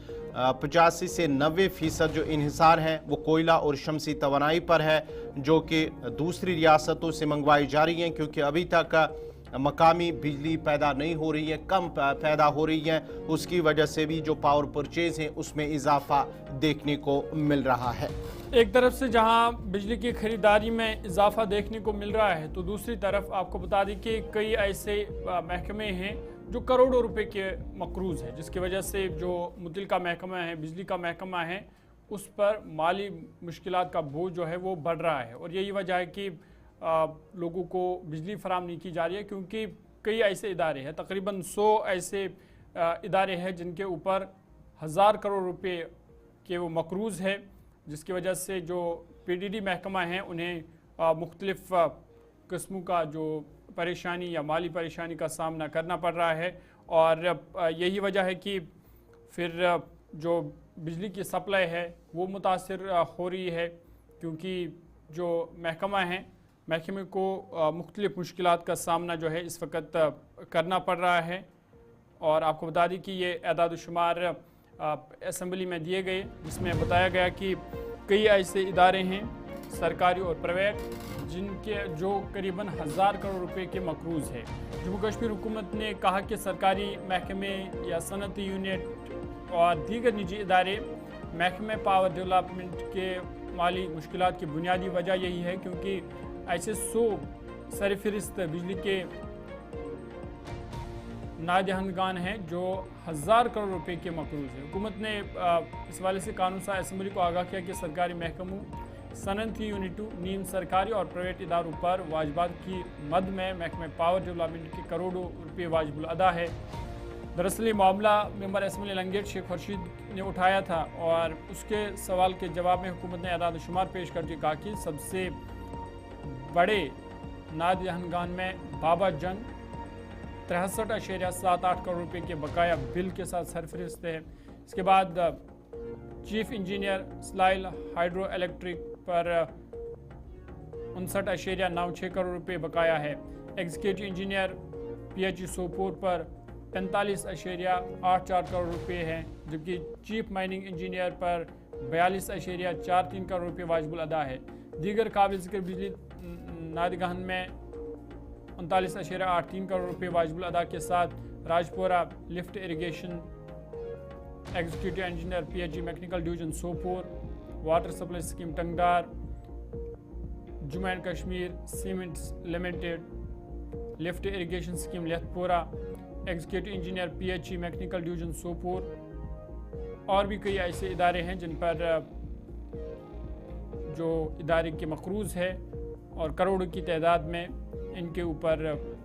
85 से 90% जो इन्हिसार है वो कोयला और शमसी तवानाई पर है, जो कि दूसरी रियासतों से मंगवाई जा रही हैं, क्योंकि अभी तक मकामी बिजली पैदा नहीं हो रही है, कम पैदा हो रही है। उसकी वजह से भी जो पावर परचेज है उसमें इजाफा देखने को मिल रहा है। एक तरफ से जहां बिजली की खरीदारी में इजाफा देखने को मिल रहा है, तो दूसरी तरफ आपको बता दें कि कई ऐसे महकमे हैं जो करोड़ों रुपए के मकरूज़ है, जिसकी वजह से जो मुतल्लिका महकमा है, बिजली का महकमा है, उस पर माली मुश्किलात का बोझ जो है वो बढ़ रहा है। और यही वजह है कि लोगों को बिजली फराम नहीं की जा रही है, क्योंकि कई ऐसे इदारे हैं, तकरीबन 100 ऐसे इदारे हैं जिनके ऊपर 1000 करोड़ रुपए के वो मकरूज़ है, जिसकी वजह से जो PDD महकमा है उन्हें मुख्तलिफ किस्मों का जो परेशानी या माली परेशानी का सामना करना पड़ रहा है। और यही वजह है कि फिर जो बिजली की सप्लाई है वो मुतासिर हो रही है, क्योंकि जो महकमा है, महकमे को मुख्तलिफ मुश्किलात का सामना जो है इस वक्त करना पड़ रहा है। और आपको बता दें कि ये एदाद-ओ-शुमार असम्बली में दिए गए, जिसमें बताया गया कि कई ऐसे इदारे हैं सरकारी और प्राइवेट जिनके जो करीबन 1000 करोड़ रुपए के मकरूज़ है। जम्मू कश्मीर हुकूमत ने कहा कि सरकारी महकमे या सनती यूनिट और दीगर निजी इदारे महकमे पावर डेवलपमेंट के माली मुश्किलात की बुनियादी वजह यही है, क्योंकि ऐसे 100 सरफहरिस्त बिजली के नादहंदगान हैं जो 1000 करोड़ रुपए के मकरूज़ हैं। हुकूमत ने इस वाले से कानून साज़ असम्बली को आगाह किया कि सरकारी महकमों, सनती यूनिटों, नीम सरकारी और प्राइवेट इदारों पर वाजिबात की मद में महकमे पावर डेवलपमेंट के करोड़ों रुपये वाजिबुल अदा है। दरअसल ये मामला मेंबर असम्बली लंगेट शेख खुर्शीद ने उठाया था, और उसके सवाल के जवाब में हुकूमत ने एदाद-ओ-शुमार पेश करके कहा कि सबसे बड़े नादहंदगान में बाबा जंग 63.78 करोड़ रुपए के बकाया बिल के साथ सरफहरिस्त है। इसके बाद chief engineer style hydro electric पर 59.96 करोड़ रुपए बकाया है। एग्जीक्यूटिव इंजीनियर PHE सोपोर पर 45.84 करोड़ रुपए हैं, जबकि चीफ माइनिंग इंजीनियर पर 42.43 करोड़ रुपये वाजिबुल अदा है। दीगर काबिल जिक्र बिजली नादिगहन में 39.83 करोड़ रुपये वाजिबुल अदा के साथ Rajpura lift irrigation executive engineer PHE mechanical division Sopore, water supply scheme Tangdar, Jammu and Kashmir cements limited, lift irrigation scheme Lethpora, executive engineer PHE mechanical division Sopore और भी कई ऐसे इदारे हैं जिन पर जो इदारे के मकरूज़ है और करोड़ों की तादाद में इनके ऊपर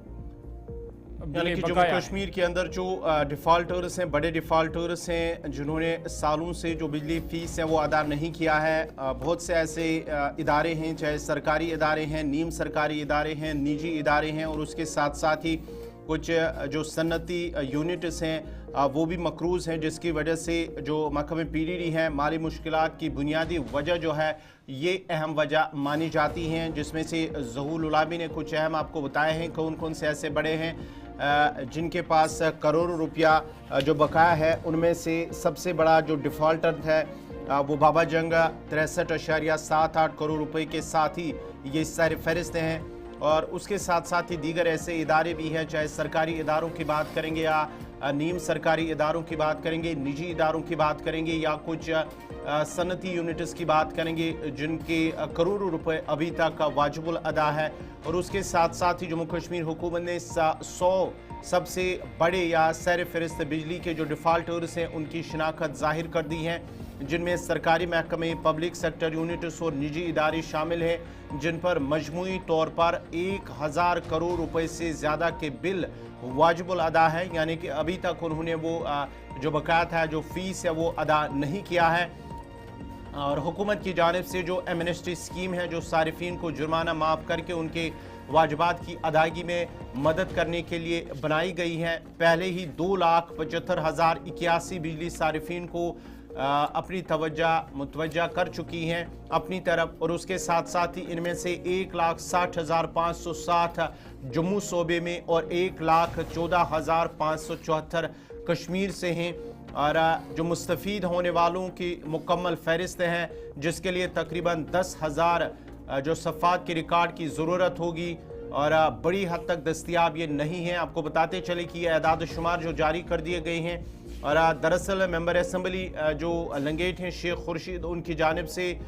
यानी कि जम्मू कश्मीर के अंदर जो डिफ़ॉल्टर्स हैं, बड़े डिफ़ॉल्टर्स हैं जिन्होंने सालों से जो बिजली फ़ीस है वो अदा नहीं किया है। बहुत से ऐसे इदारे हैं, चाहे सरकारी इदारे हैं, नीम सरकारी इदारे हैं, निजी इदारे हैं और उसके साथ साथ ही कुछ जो सन्नती यूनिट्स हैं वो भी मकरूज़ हैं, जिसकी वजह से जो महकमे PDD हैं माली मुश्किलात की बुनियादी वजह जो है ये अहम वजह मानी जाती हैं, जिसमें से ज़हूर उलामी ने कुछ अहम आपको बताए हैं कौन कौन से ऐसे बड़े हैं जिनके पास करोड़ों रुपया जो बकाया है। उनमें से सबसे बड़ा जो डिफ़ॉल्टर है वो बाबा जंग 63.78 करोड़ रुपए के साथ ही ये सारे फहरिस्त हैं। और उसके साथ साथ ही दीगर ऐसे इदारे भी हैं, चाहे सरकारी इदारों की बात करेंगे या नीम सरकारी इदारों की बात करेंगे, निजी इदारों की बात करेंगे या कुछ सनती यूनिट्स की बात करेंगे जिनके करोड़ों रुपए अभी तक वाजिबुल अदा है। और उसके साथ साथ ही जम्मू कश्मीर हुकूमत ने 100 सबसे बड़े या सैर फहरिस्त बिजली के जो डिफ़ॉल्टर्स हैं उनकी शिनाख्त ज़ाहिर कर दी है, जिनमें सरकारी महकमे, पब्लिक सेक्टर यूनिट्स और निजी इदारे शामिल हैं, जिन पर मजमूई तौर पर 1000 करोड़ रुपए से ज़्यादा के बिल वाजिबुल अदा है। यानी कि अभी तक उन्होंने वो जो बकाया था, जो फ़ीस है वो अदा नहीं किया है। और हुकूमत की जानिब से जो एमनेस्टी स्कीम है, जो सारिफीन को जुर्माना माफ़ करके उनके वाजिबात की अदायगी में मदद करने के लिए बनाई गई है। पहले ही 2,75,081 बिजली सारिफीन को अपनी मुतवज्जा कर चुकी हैं अपनी तरफ। और उसके साथ साथ ही इनमें से 1,60,560 जम्मू सूबे में और 1,14,574 कश्मीर से हैं। और जो मुस्तफ़ीद होने वालों की मुकम्मल फहरिस्त है, जिसके लिए तकरीबन 10,000 जो सफ़ात के रिकॉर्ड की ज़रूरत होगी और बड़ी हद तक दस्तयाब ये नहीं है। आपको बताते चले कि ये एदाद शुमार जो जारी कर दिए गए हैं। और दरअसल मेंबर असम्बली जो लंगेट हैं शेख खुर्शीद, उनकी जानिब से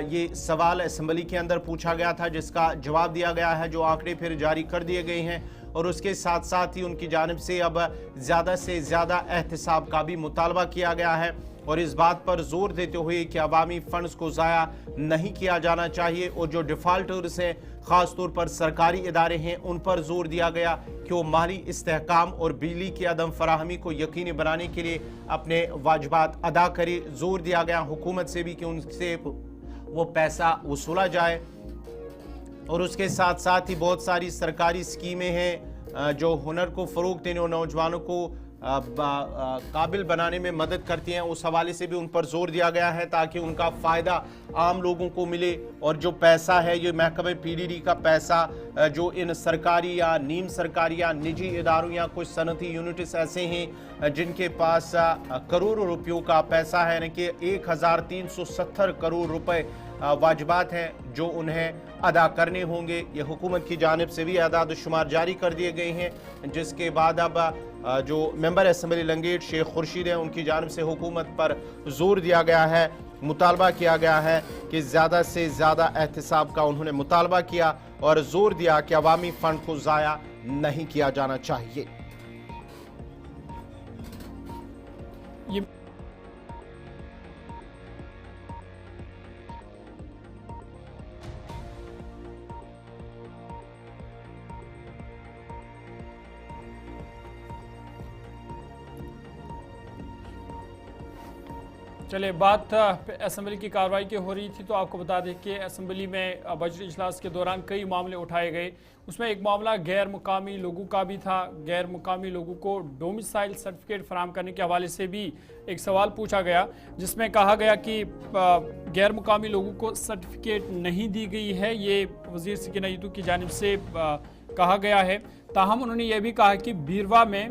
ये सवाल असम्बली के अंदर पूछा गया था, जिसका जवाब दिया गया है, जो आंकड़े फिर जारी कर दिए गए हैं। और उसके साथ साथ ही उनकी जानिब से अब ज़्यादा से ज़्यादा एहतिसाब का भी मुतालबा किया गया है और इस बात पर जोर देते हुए कि अवामी फ़ंड्स को ज़ाया नहीं किया जाना चाहिए। और जो डिफ़ॉल्टर्स हैं, ख़ास तौर पर सरकारी इदारे हैं, उन पर जोर दिया गया कि वो माली इस्तेहकाम और बिजली की अदम फराहमी को यकीनी बनाने के लिए अपने वाजिबात अदा करे। जोर दिया गया हुकूमत से भी कि उनसे वो पैसा वसूला जाए। और उसके साथ साथ ही बहुत सारी सरकारी स्कीमें हैं जो हुनर को फ़रोग़ देने और नौजवानों को काबिल बनाने में मदद करती हैं। उस हवाले से भी उन पर जोर दिया गया है ताकि उनका फ़ायदा आम लोगों को मिले। और जो पैसा है, ये महकमे PDD का पैसा जो इन सरकारी या नीम सरकारी या निजी इदारों या कुछ सनती यूनिट्स ऐसे हैं जिनके पास करोड़ों रुपयों का पैसा है, यानी कि 1,370 करोड़ रुपए वाजिबात हैं जो उन्हें अदा करने होंगे। ये हुकूमत की जानिब से भी आदाद शुमार जारी कर दिए गए हैं, जिसके बाद अब जो मेंबर असम्बली लंगेट शेख खुर्शीद हैं, उनकी जानिब से हुकूमत पर जोर दिया गया है, मुतालबा किया गया है कि ज़्यादा से ज़्यादा एहतिसाब का उन्होंने मुतालबा किया और जोर दिया कि अवामी फ़ंड को ज़ाया नहीं किया जाना चाहिए। चले बात असम्बली की कार्रवाई की हो रही थी, तो आपको बता दें कि असम्बली में बजट इजलास के दौरान कई मामले उठाए गए। उसमें एक मामला गैर मुकामी लोगों का भी था। गैर मुकामी लोगों को डोमिसाइल सर्टिफिकेट फराहम करने के हवाले से भी एक सवाल पूछा गया, जिसमें कहा गया कि गैर मुकामी लोगों को सर्टिफिकेट नहीं दी गई है। ये वज़ीर सकीना की जानिब से कहा गया है। ताहम उन्होंने ये भी कहा कि बीरवा में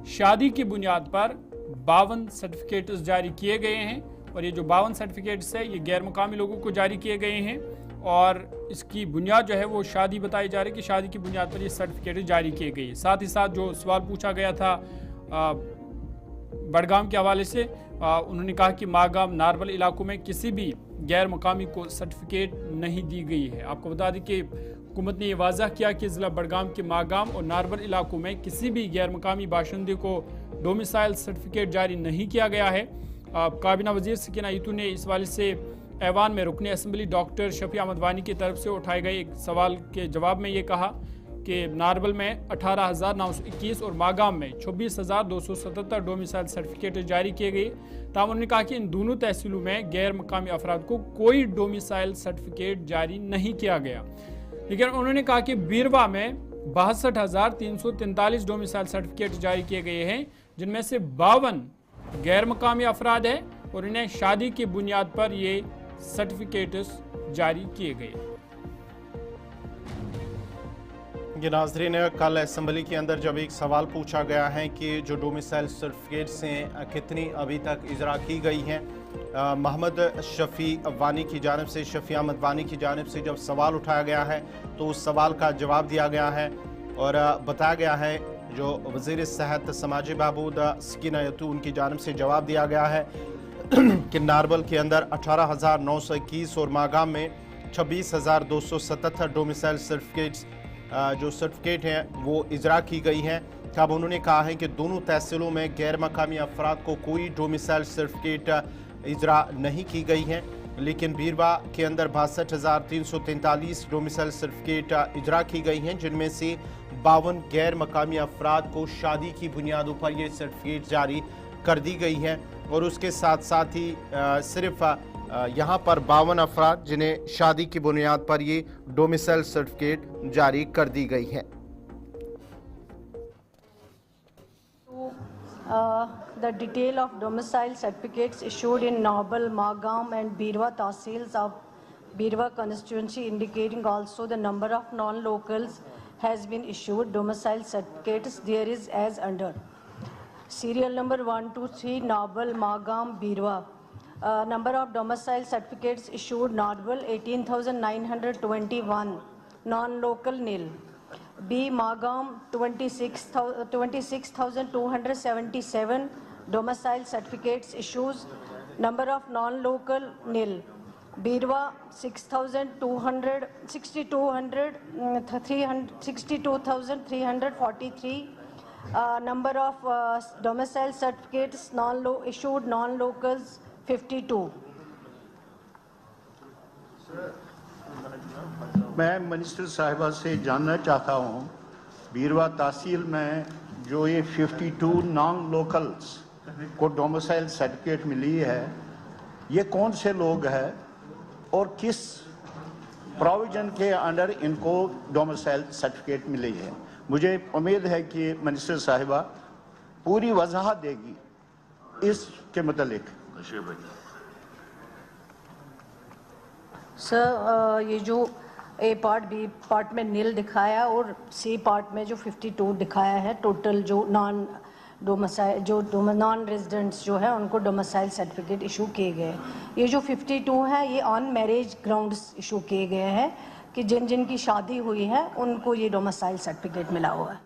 शादी की बुनियाद पर 52 सर्टिफिकेट जारी किए गए हैं और ये जो 52 सर्टिफिकेट्स है ये गैर मुकामी लोगों को जारी किए गए हैं और इसकी बुनियाद जो है वो शादी बताई जा रही है कि शादी की बुनियाद पर ये सर्टिफिकेट जारी किए गए। साथ ही साथ जो सवाल पूछा गया था बडगाम के हवाले से, उन्होंने कहा कि मागाम नारवल इलाकों में किसी भी गैर मुकामी को सर्टिफिकेट नहीं दी गई है। आपको बता दें कि हुकूमत ने यह वाज़ह किया कि ज़िला बडगाम के मागाम और नारवल इलाकों में किसी भी गैर मुकामी बाशिंदे को डोमिसाइल सर्टिफिकेट जारी नहीं किया गया है। काबीना वज़ीर सकीना यतू ने इस वाले से ऐवान में रुकने असम्बली डॉक्टर शफी अहमद वानी की तरफ से उठाए गए एक सवाल के जवाब में ये कहा कि नारवल में 18,921 और मागाम में 26,277 डोमिसाइल सर्टिफिकेट जारी किए गए। ताहम उन्होंने कहा कि इन दोनों तहसीलों में गैर मुकामी अफराद को कोई डोमिसाइल सर्टिफिकेट जारी नहीं किया गया। लेकिन उन्होंने कहा कि बीरवा में 62,343 डोमिसाइल सर्टिफिकेट जारी किए गए हैं, जिनमें से 52 गैर मुकामी अफराद हैं और इन्हें शादी की बुनियाद पर ये सर्टिफिकेट्स जारी किए गए। ये नाज़रीन, कल असम्बली के अंदर जब एक सवाल पूछा गया है कि जो डोमिसाइल सर्टिफिकेट्स हैं कितनी अभी तक इजरा की गई हैं, मोहम्मद शफ़ी वानी की जानिब से, शफ़ी अहमद वानी की जानिब से जब सवाल उठाया गया है तो उस सवाल का जवाब दिया गया है और बताया गया है, जो वज़ीर सेहत समाजी बहबूद सकीना यतू उनकी जानिब से जवाब दिया गया है कि नारवल के अंदर 18,921 और मागाम में 26,277 डोमिसाइल सर्टिफिकेट्स जो सर्टिफिकेट हैं वो इजरा की गई हैं। अब उन्होंने कहा है कि दोनों तहसीलों में गैर मकामी अफराद को कोई डोमिसाइल सर्टिफिकेट इजरा नहीं की गई हैं, लेकिन बीरवा के अंदर 62,343 डोमिसाइल सर्टिफिकेट इजरा की गई हैं, जिनमें से 52 गैर मकामी अफराद को शादी की बुनियादों पर ये सर्टिफिकेट जारी कर दी गई हैं और उसके साथ साथ ही सिर्फ यहाँ पर 52 अफराद जिन्हें शादी की बुनियाद पर ये डोमिसाइल सर्टिफिकेट जारी कर दी गई है। The detail of domicile certificates issued in Naubal, Magam and Birwa Tahsils of Birwa constituency, indicating also the number of non-locals has been issued domicile certificates. There is as under. Serial number 123 Naubal, Magam, Birwa. Number of domicile certificates issued Naubal 18,921, non-local nil. B. Magam 26,277 domicile certificates issues. Number of non-local nil. Birwa 62,343. Number of domicile certificates issued non-locals 52. मैं minister साहिबा से जानना चाहता हूँ, बीरवा तहसील में जो ये 52 non locals को डोमिसाइल सर्टिफिकेट मिली है, ये कौन से लोग हैं और किस प्रोविजन के अंडर इनको डोमिसाइल सर्टिफिकेट मिली है? मुझे उम्मीद है कि मिनिस्टर साहिबा पूरी वजाहत देगी इसके मुतालिक। सर, ये जो ए पार्ट बी पार्ट में नील दिखाया और सी पार्ट में जो 52 दिखाया है, टोटल जो नॉन रेजिडेंट्स जो है उनको डोमिसाइल सर्टिफिकेट इशू किए गए। ये जो 52 है ये ऑन मैरिज ग्राउंड्स इशू किए गए हैं कि जिनकी शादी हुई है उनको ये डोमिसाइल सर्टिफिकेट मिला हुआ है।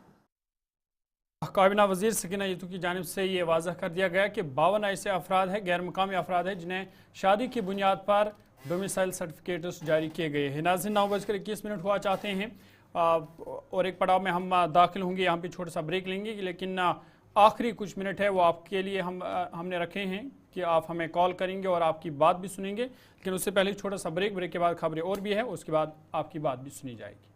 काबीना वज़ीर सकीना यतू की जानिब से ये वाज़ह कर दिया गया कि 52 ऐसे अफराद हैं, गैर मुकामी अफराद हैं, जिन्हें शादी की बुनियाद पर डोमिसाइल सर्टिफिकेट्स जारी किए गए हैं। नाज़रीन, 9:21 हुआ चाहते हैं और एक पड़ाव में हम दाखिल होंगे, यहाँ पे छोटा सा ब्रेक लेंगे, लेकिन आखिरी कुछ मिनट है वो आपके लिए हमने रखे हैं कि आप हमें कॉल करेंगे और आपकी बात भी सुनेंगे। लेकिन उससे पहले छोटा सा ब्रेक के बाद खबरें और भी है, उसके बाद आपकी बात भी सुनी जाएगी।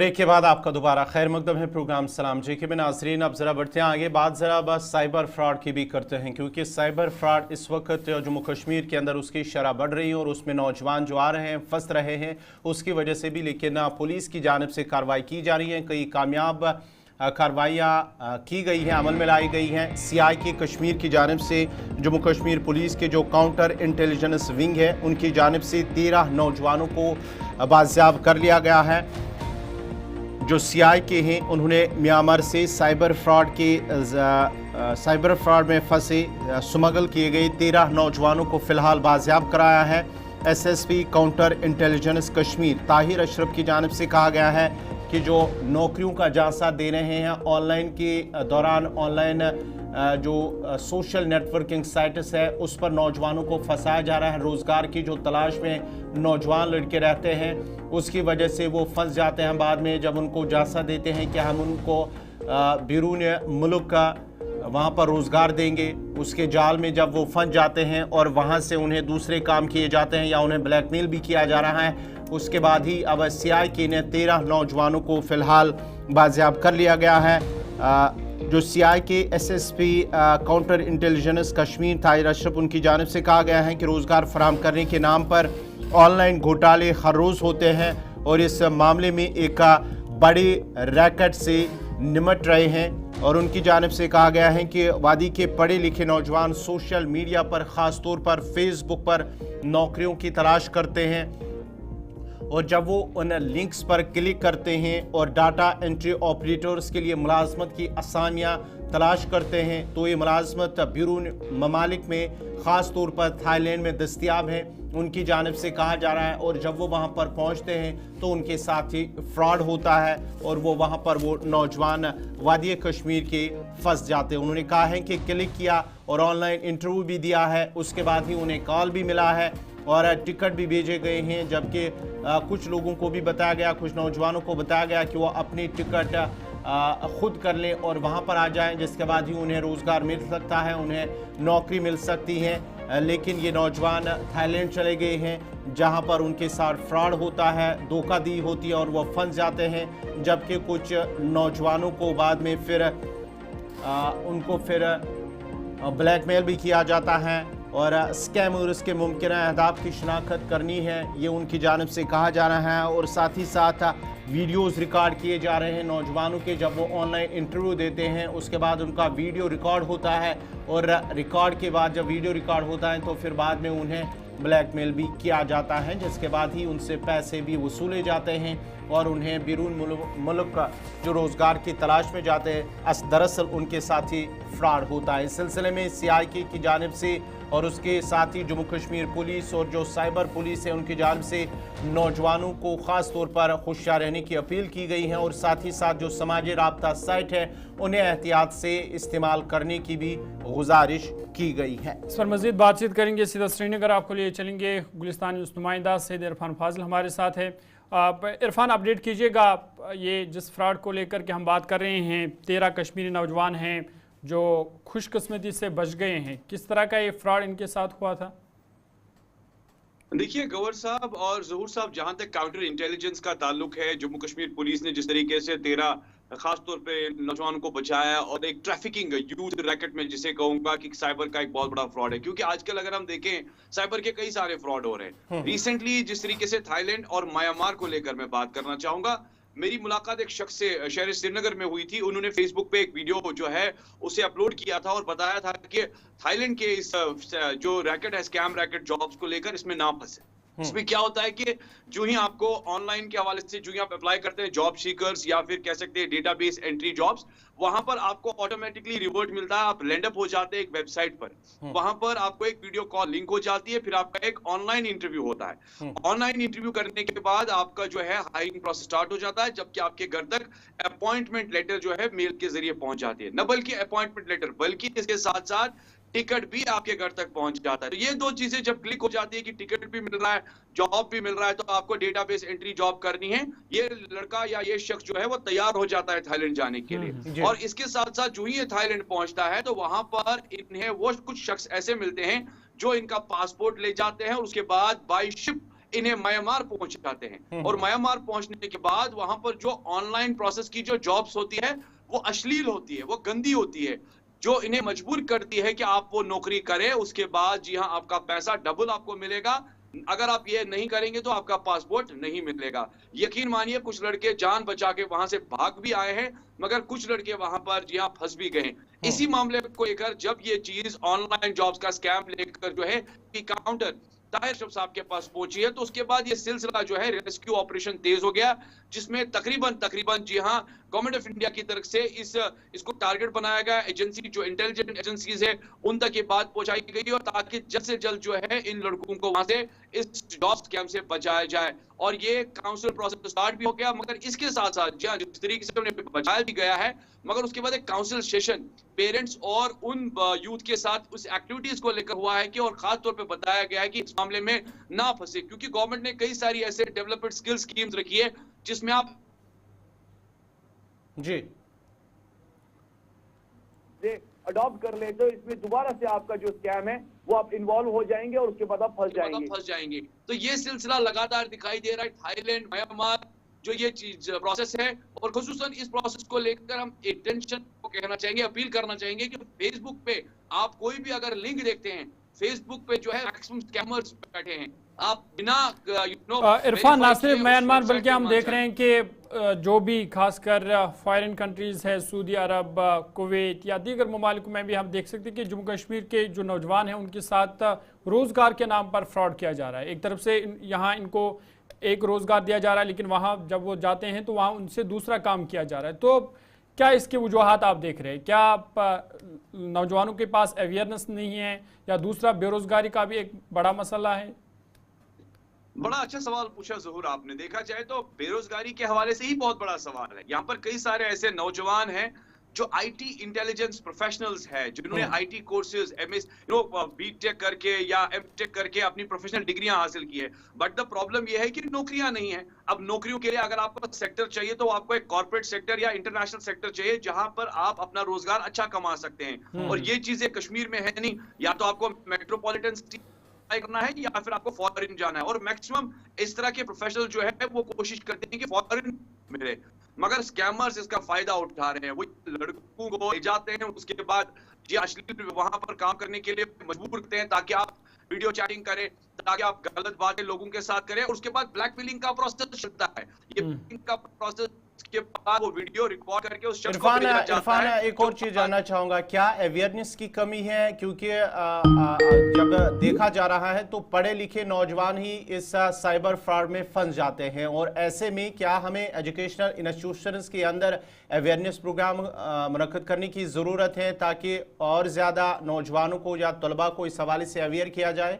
ब्रेक के बाद आपका दोबारा खैर मकदम है प्रोग्राम सलाम जी के में नाजरीन। अब ज़रा बढ़ते हैं आगे, बात ज़रा बस साइबर फ्रॉड की भी करते हैं, क्योंकि साइबर फ्रॉड इस वक्त जम्मू कश्मीर के अंदर उसकी शरह बढ़ रही है और उसमें नौजवान जो आ रहे हैं फंस रहे हैं उसकी वजह से भी। लेकिन पुलिस की जानिब से कार्रवाई की जा रही है, कई कामयाब कार्रवाइयाँ की गई हैं, अमल में लाई गई हैं। CIK कश्मीर की जानिब से जम्मू कश्मीर पुलिस के जो काउंटर इंटेलिजेंस विंग है उनकी जानिब से 13 नौजवानों को बाजियाब कर लिया गया है। जो CIK हैं उन्होंने म्यांमार से साइबर फ्रॉड में फंसे स्मगल किए गए 13 नौजवानों को फ़िलहाल बाजियाब कराया है। SSP counter intelligence Kashmir Tahir Ashraf की जानिब से कहा गया है कि जो नौकरियों का जायजा दे रहे हैं ऑनलाइन के दौरान, ऑनलाइन जो सोशल नेटवर्किंग साइट्स है उस पर नौजवानों को फंसाया जा रहा है। रोज़गार की जो तलाश में नौजवान लड़के रहते हैं उसकी वजह से वो फंस जाते हैं। बाद में जब उनको जायजा देते हैं कि हम उनको बैरून मुल्क का वहाँ पर रोज़गार देंगे, उसके जाल में जब वो फंस जाते हैं और वहाँ से उन्हें दूसरे काम किए जाते हैं या उन्हें ब्लैकमेल भी किया जा रहा है। उसके बाद ही अब CIK ने 13 नौजवानों को फ़िलहाल बाजियाब कर लिया गया है। जो CIK SSP counter intelligence Kashmir Tahir Ashraf उनकी जानिब से कहा गया है कि रोज़गार फराहम करने के नाम पर ऑनलाइन घोटाले हर रोज़ होते हैं और इस मामले में एक बड़े रैकेट से निमट रहे हैं। और उनकी जानिब से कहा गया है कि वादी के पढ़े लिखे नौजवान सोशल मीडिया पर, ख़ास तौर पर फेसबुक पर नौकरियों की तलाश करते हैं और जब वो उन लिंक्स पर क्लिक करते हैं और डाटा एंट्री ऑपरेटर्स के लिए मुलाजमत की असामियाँ तलाश करते हैं तो ये मुलाजमत बैरून ममालिक में, ख़ास तौर पर थाईलैंड में दस्तियाब है, उनकी जानिब से कहा जा रहा है। और जब वो वहाँ पर पहुँचते हैं तो उनके साथ ही फ्रॉड होता है और वो वहाँ पर वो नौजवान वादी कश्मीर के फंस जाते हैं। उन्होंने कहा है कि क्लिक किया और ऑनलाइन इंटरव्यू भी दिया है, उसके बाद ही उन्हें कॉल भी मिला है और टिकट भी भेजे गए हैं। जबकि कुछ लोगों को भी बताया गया, कुछ नौजवानों को बताया गया कि वो अपनी टिकट खुद कर लें और वहाँ पर आ जाएं, जिसके बाद ही उन्हें रोज़गार मिल सकता है, उन्हें नौकरी मिल सकती है। लेकिन ये नौजवान थाईलैंड चले गए हैं जहाँ पर उनके साथ फ्रॉड होता है, धोखा दी होती है और वो फंस जाते हैं। जबकि कुछ नौजवानों को बाद में फिर उनको फिर ब्लैकमेल भी किया जाता है और स्कैम और उसके मुमकिन अहदाफ की शनाख्त करनी है, ये उनकी जानिब से कहा जा रहा है। और साथ ही साथ वीडियोस रिकॉर्ड किए जा रहे हैं नौजवानों के, जब वो ऑनलाइन इंटरव्यू देते हैं उसके बाद उनका वीडियो रिकॉर्ड होता है और रिकॉर्ड के बाद जब वीडियो रिकॉर्ड होता है तो फिर बाद में उन्हें ब्लैकमेल भी किया जाता है, जिसके बाद ही उनसे पैसे भी वसूले जाते हैं और उन्हें बैरून मुल्क का जो रोज़गार की तलाश में जाते हैं दरअसल उनके साथ ही फ्रॉड होता है। इस सिलसिले में CIK की जानिब से और उसके साथ ही जम्मू कश्मीर पुलिस और जो साइबर पुलिस है उनकी जानिब से नौजवानों को ख़ास तौर पर होशियार रहने की अपील की गई है और साथ ही साथ जो समाजी राब्ता साइट है उन्हें एहतियात से इस्तेमाल करने की भी गुजारिश की गई है। इस पर मज़ीद बातचीत करेंगे, सीधा श्रीनगर आपको लिए चलेंगे। गुलिस्तान न्यूज़ नुमाइंदा सैयद इरफान फाजिल हमारे साथ है। इरफान, अपडेट कीजिएगा, ये जिस फ्रॉड को लेकर के हम बात कर रहे हैं, 13 कश्मीरी नौजवान हैं जो खुशकिस्मती से बच गए हैं, किस तरह का ये फ्रॉड इनके साथ हुआ था? देखिए गवर साहब और जहूर साहब, जहां तक काउंटर इंटेलिजेंस का ताल्लुक है, जम्मू कश्मीर पुलिस ने जिस तरीके से 13 खास तौर पे नौजवानों को बचाया और एक ट्रैफिकिंग यूथ रैकेट में जिसे कहूंगा कि साइबर का एक बहुत बड़ा फ्रॉड है, क्योंकि आजकल अगर हम देखें साइबर के कई सारे फ्रॉड हो रहे हैं। रिसेंटली जिस तरीके से थाईलैंड और म्यांमार को लेकर मैं बात करना चाहूंगा। मेरी मुलाकात एक शख्स से शहर श्रीनगर में हुई थी। उन्होंने फेसबुक पे एक वीडियो जो है उसे अपलोड किया था और बताया था कि थाईलैंड के इस जो रैकेट है, स्कैम रैकेट जॉब्स को लेकर, इसमें ना फंसे। इसमें क्या होता है कि जो ही आपको ऑनलाइन के हवाले से जो ही आप अप्लाई करते हैं जॉब सीकर्स या फिर कह सकते हैं डेटाबेस एंट्री जॉब्स, वहां पर आपको ऑटोमेटिकली रिवर्ट मिलता है, आप लैंड अप हो जाते हैं एक वेबसाइट पर। वहां पर आपको एक वीडियो कॉल लिंक हो जाती है, फिर आपका एक ऑनलाइन इंटरव्यू होता है। ऑनलाइन इंटरव्यू करने के बाद आपका जो है हायरिंग प्रोसेस स्टार्ट हो जाता है, जबकि आपके घर तक अपॉइंटमेंट लेटर जो है मेल के जरिए पहुंच जाती है। न बल्कि अपॉइंटमेंट लेटर, बल्कि इसके साथ साथ टिकट भी आपके घर तक पहुंच जाता है। तो ये दो चीजें जब क्लिक हो जाती है कि टिकट भी मिल रहा है, जॉब भी मिल रहा है, तो आपको डेटाबेस एंट्री जॉब करनी है, ये लड़का या ये शख्स जो है वो तैयार हो जाता है थाईलैंड जाने के लिए। और इसके साथ साथ जो ही ये थाईलैंड पहुंचता है तो वहां पर इन्हें वो कुछ शख्स ऐसे मिलते हैं जो इनका पासपोर्ट ले जाते हैं और उसके बाद बाय शिप इन्हें म्यांमार पहुंचाते हैं और म्यांमार पहुंचने के बाद वहां पर जो ऑनलाइन प्रोसेस की जो जॉब्स होती है वो अश्लील होती है, वो गंदी होती है, जो इन्हें मजबूर करती है कि आप वो नौकरी करें, उसके बाद जी हाँ आपका पैसा डबल आपको मिलेगा, अगर आप ये नहीं करेंगे तो आपका पासपोर्ट नहीं मिलेगा। यकीन मानिए कुछ लड़के जान बचा के वहां से भाग भी आए हैं, मगर कुछ लड़के वहां पर जी हाँ फंस भी गए। इसी मामले को लेकर जब ये चीज ऑनलाइन जॉब्स का स्कैम लेकर जो है काउंटर ताहिर अशरफ साहब के पास पहुंची है, तो उसके बाद ये सिलसिला जो है रेस्क्यू ऑपरेशन तेज हो गया, जिसमें तकरीबन जी हाँ गवर्नमेंट ऑफ इंडिया की तरफ से इसको टारगेट बनाया गया। एजेंसी जो इंटेलिजेंस एजेंसीज है उन तक ये बात पहुंचाई गई और ताकि जल्द से जल्द जो है इन लड़कों को वहां से इस जॉब स्कैम से बचाया जाए। और ये काउंसिल प्रोसेस स्टार्ट भी हो गया, मगर इसके साथ साथ जिस तरीके से उन्हें बचाया भी गया है, मगर उसके बाद एक काउंसिल सेशन पेरेंट्स और उन यूथ के साथ उस एक्टिविटीज को लेकर हुआ है कि और खास तौर पे बताया गया है कि इस मामले में ना फंसे, क्योंकि गवर्नमेंट ने कई सारी ऐसे डेवलपमेंट स्किल स्कीम्स रखी है जिसमें आप जी अडॉप्ट कर ले तो इसमें दोबारा से आपका जो स्कैम है वो आप इन्वॉल्व हो जाएंगे और उसके बाद आप फंस जाएंगे। तो ये सिलसिला लगातार दिखाई दे रहा है थाईलैंड म्यांमार जो ये चीज प्रोसेस है, और खुसूसन इस प्रोसेस को लेकर हम अटेंशन को कहना चाहेंगे, अपील करना चाहेंगे कि फेसबुक पे आप कोई भी अगर लिंक देखते हैं, फेसबुक पे जो है मैक्सिमम स्कैमर्स बैठे हैं, आप बिना इरफान ना सिर्फ म्यांमार बल्कि हम देख रहे हैं कि जो भी खासकर फॉरेन कंट्रीज है, सऊदी अरब, कुवैत या दीगर ममालिक में भी हम देख सकते हैं कि जम्मू कश्मीर के जो नौजवान हैं उनके साथ रोज़गार के नाम पर फ्रॉड किया जा रहा है। एक तरफ से यहाँ इनको एक रोज़गार दिया जा रहा है, लेकिन वहाँ जब वो जाते हैं तो वहाँ उनसे दूसरा काम किया जा रहा है। तो क्या इसके वजूहात आप देख रहे हैं? क्या नौजवानों के पास अवेयरनेस नहीं है या दूसरा बेरोजगारी का भी एक बड़ा मसला है? बड़ा अच्छा सवाल पूछा ज़हूर आपने। देखा जाए तो बेरोजगारी के हवाले से ही बहुत बड़ा सवाल है। यहाँ पर कई सारे ऐसे नौजवान हैं जो आईटी इंटेलिजेंस प्रोफेशनल्स है, जिन्होंने आईटी कोर्सेज बीटेक करके या एमटेक करके अपनी प्रोफेशनल डिग्रियां हासिल की है, बट द प्रॉब्लम यह है कि नौकरियां नहीं है। अब नौकरियों के लिए अगर आपको सेक्टर चाहिए तो आपको एक कॉर्पोरेट सेक्टर या इंटरनेशनल सेक्टर चाहिए जहां पर आप अपना रोजगार अच्छा कमा सकते हैं, और ये चीजें कश्मीर में है नहीं। या तो आपको मेट्रोपॉलिटन करना है या फिर आपको फॉरेन जाना है, और मैक्सिमम इस तरह के प्रोफेशनल जो है वो कोशिश करते हैं कि फॉरेन मिले, मगर स्कैमर्स इसका फायदा उठा रहे हैं। वो लड़कों को ले जाते हैं, उसके बाद ये अश्लील वहां पर काम करने के लिए मजबूर करते हैं ताकि आप वीडियो चैटिंग करें, ताकि आप गलत बातें लोगों के साथ करें, और उसके बाद ब्लैकमेलिंग का प्रोसेस चलता है। ये का प्रोसेस के बाद वो वीडियो रिकॉर्ड करके उस शख्स को भेजा जाता है। एक और चीज जानना चाहूंगा, क्या अवेयरनेस की कमी है? क्योंकि जब देखा जा रहा है तो पढ़े लिखे नौजवान ही इस साइबर फ्रॉड में फंस जाते हैं, और ऐसे में क्या हमें एजुकेशनल इंस्टीट्यूशंस के अंदर अवेयरनेस प्रोग्राम मुनक्किद करने की ज़रूरत है ताकि और ज़्यादा नौजवानों को या तलबा को इस हवाले से अवेयर किया जाए?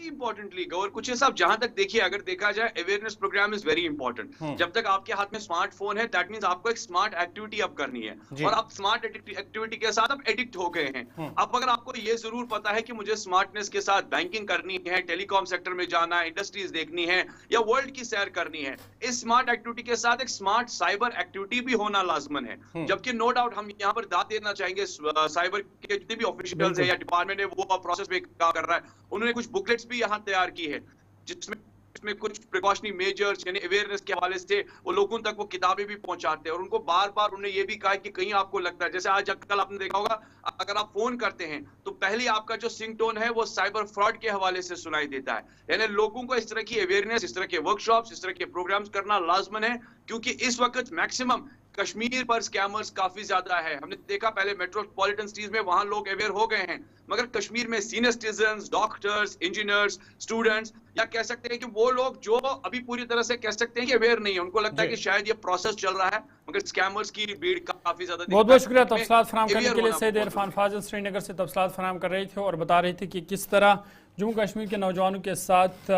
इंपॉर्टेंटली गौर कुछ साहब, जहां तक देखिए अगर देखा जाए awareness program is very important. जब तक आपके हाथ में स्मार्टफोन है दैट मींस आपको एक स्मार्ट एक्टिविटी अब करनी है, और आप स्मार्ट एक्टिविटी के साथ अब एडिक्ट हो गए हैं। अब अगर आपको ये जरूर पता है कि मुझे स्मार्टनेस के साथ बैंकिंग करनी है, टेलीकॉम सेक्टर में जाना है, इंडस्ट्रीज देखनी है या वर्ल्ड की सैर करनी है, इस स्मार्ट एक्टिविटी के साथ एक स्मार्ट साइबर एक्टिविटी भी होना लाजमन है। जबकि नो डाउट हम यहाँ पर दाद देना चाहेंगे साइबर के जितने भी ऑफिशियल्स है या डिपार्टमेंट है वो प्रोसेस में काम कर रहा है, उन्होंने कुछ बुकलेट्स भी यहाँ तैयार की है जिसमें कुछ प्रिकॉशनरी मेजर्स यानी अवेयरनेस के हवाले से वो लोगों तक वो किताबें भी पहुंचाते हैं, और उनको बार बार उन्हें ये भी कहा है कि कहीं आपको लगता है, जैसे आज कल आपने देखा होगा अगर आप फोन करते हैं तो पहले आपका जो सिंगटोन है वो साइबर फ्रॉड के हवाले से सुनाई देता है। यानी लोगों को इस तरह की अवेयरनेस, इस तरह के वर्कशॉप्स, इस तरह के प्रोग्राम्स करना लाजमन है, क्योंकि इस वक्त मैक्सिमम कश्मीर पर स्कैमर्स काफी ज्यादा है। हमने देखा पहले मेट्रोपॉलिटन सिटीज में वहां लोग अवेयर हो गए हैं, मगर कश्मीर में senior citizens, doctors, engineers, students, या कह सकते हैं कि वो लोग जो अभी पूरी तरह से कह सकते हैं कि अवेयर नहीं है, उनको लगता है कि शायद ये प्रोसेस चल रहा है, मगर स्कैमर्स की भीड़ काफी ज्यादा। बहुत बहुत शुक्रिया तफसीलात फराहम करने के लिए। सैयद इरफान फाजिल श्रीनगर से तफसीलात फराहम कर रहे थे और बता रहे थे कि किस तरह जम्मू कश्मीर के नौजवानों के साथ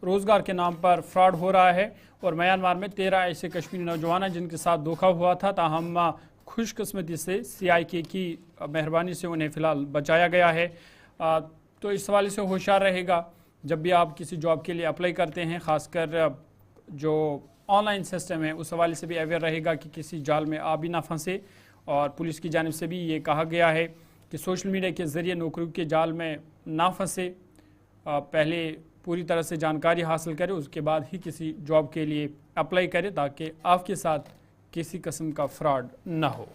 रोज़गार के नाम पर फ्रॉड हो रहा है, और म्यांमार में 13 ऐसे कश्मीरी नौजवान हैं जिनके साथ धोखा हुआ था। ताहम खुशकिस्मती से CIK की मेहरबानी से उन्हें फ़िलहाल बचाया गया है। तो इस हवाले से होशियार रहेगा जब भी आप किसी जॉब के लिए अप्लाई करते हैं, ख़ासकर जो ऑनलाइन सिस्टम है उस हवाले से भी अवेयर रहेगा कि किसी जाल में आप भी ना फंसे। और पुलिस की जानिब से भी ये कहा गया है कि सोशल मीडिया के ज़रिए नौकरियों के जाल में ना फंसे। पहले पूरी तरह से जानकारी हासिल करें, उसके बाद ही किसी जॉब के लिए अप्लाई करें ताकि आपके साथ किसी किस्म का फ्रॉड ना हो।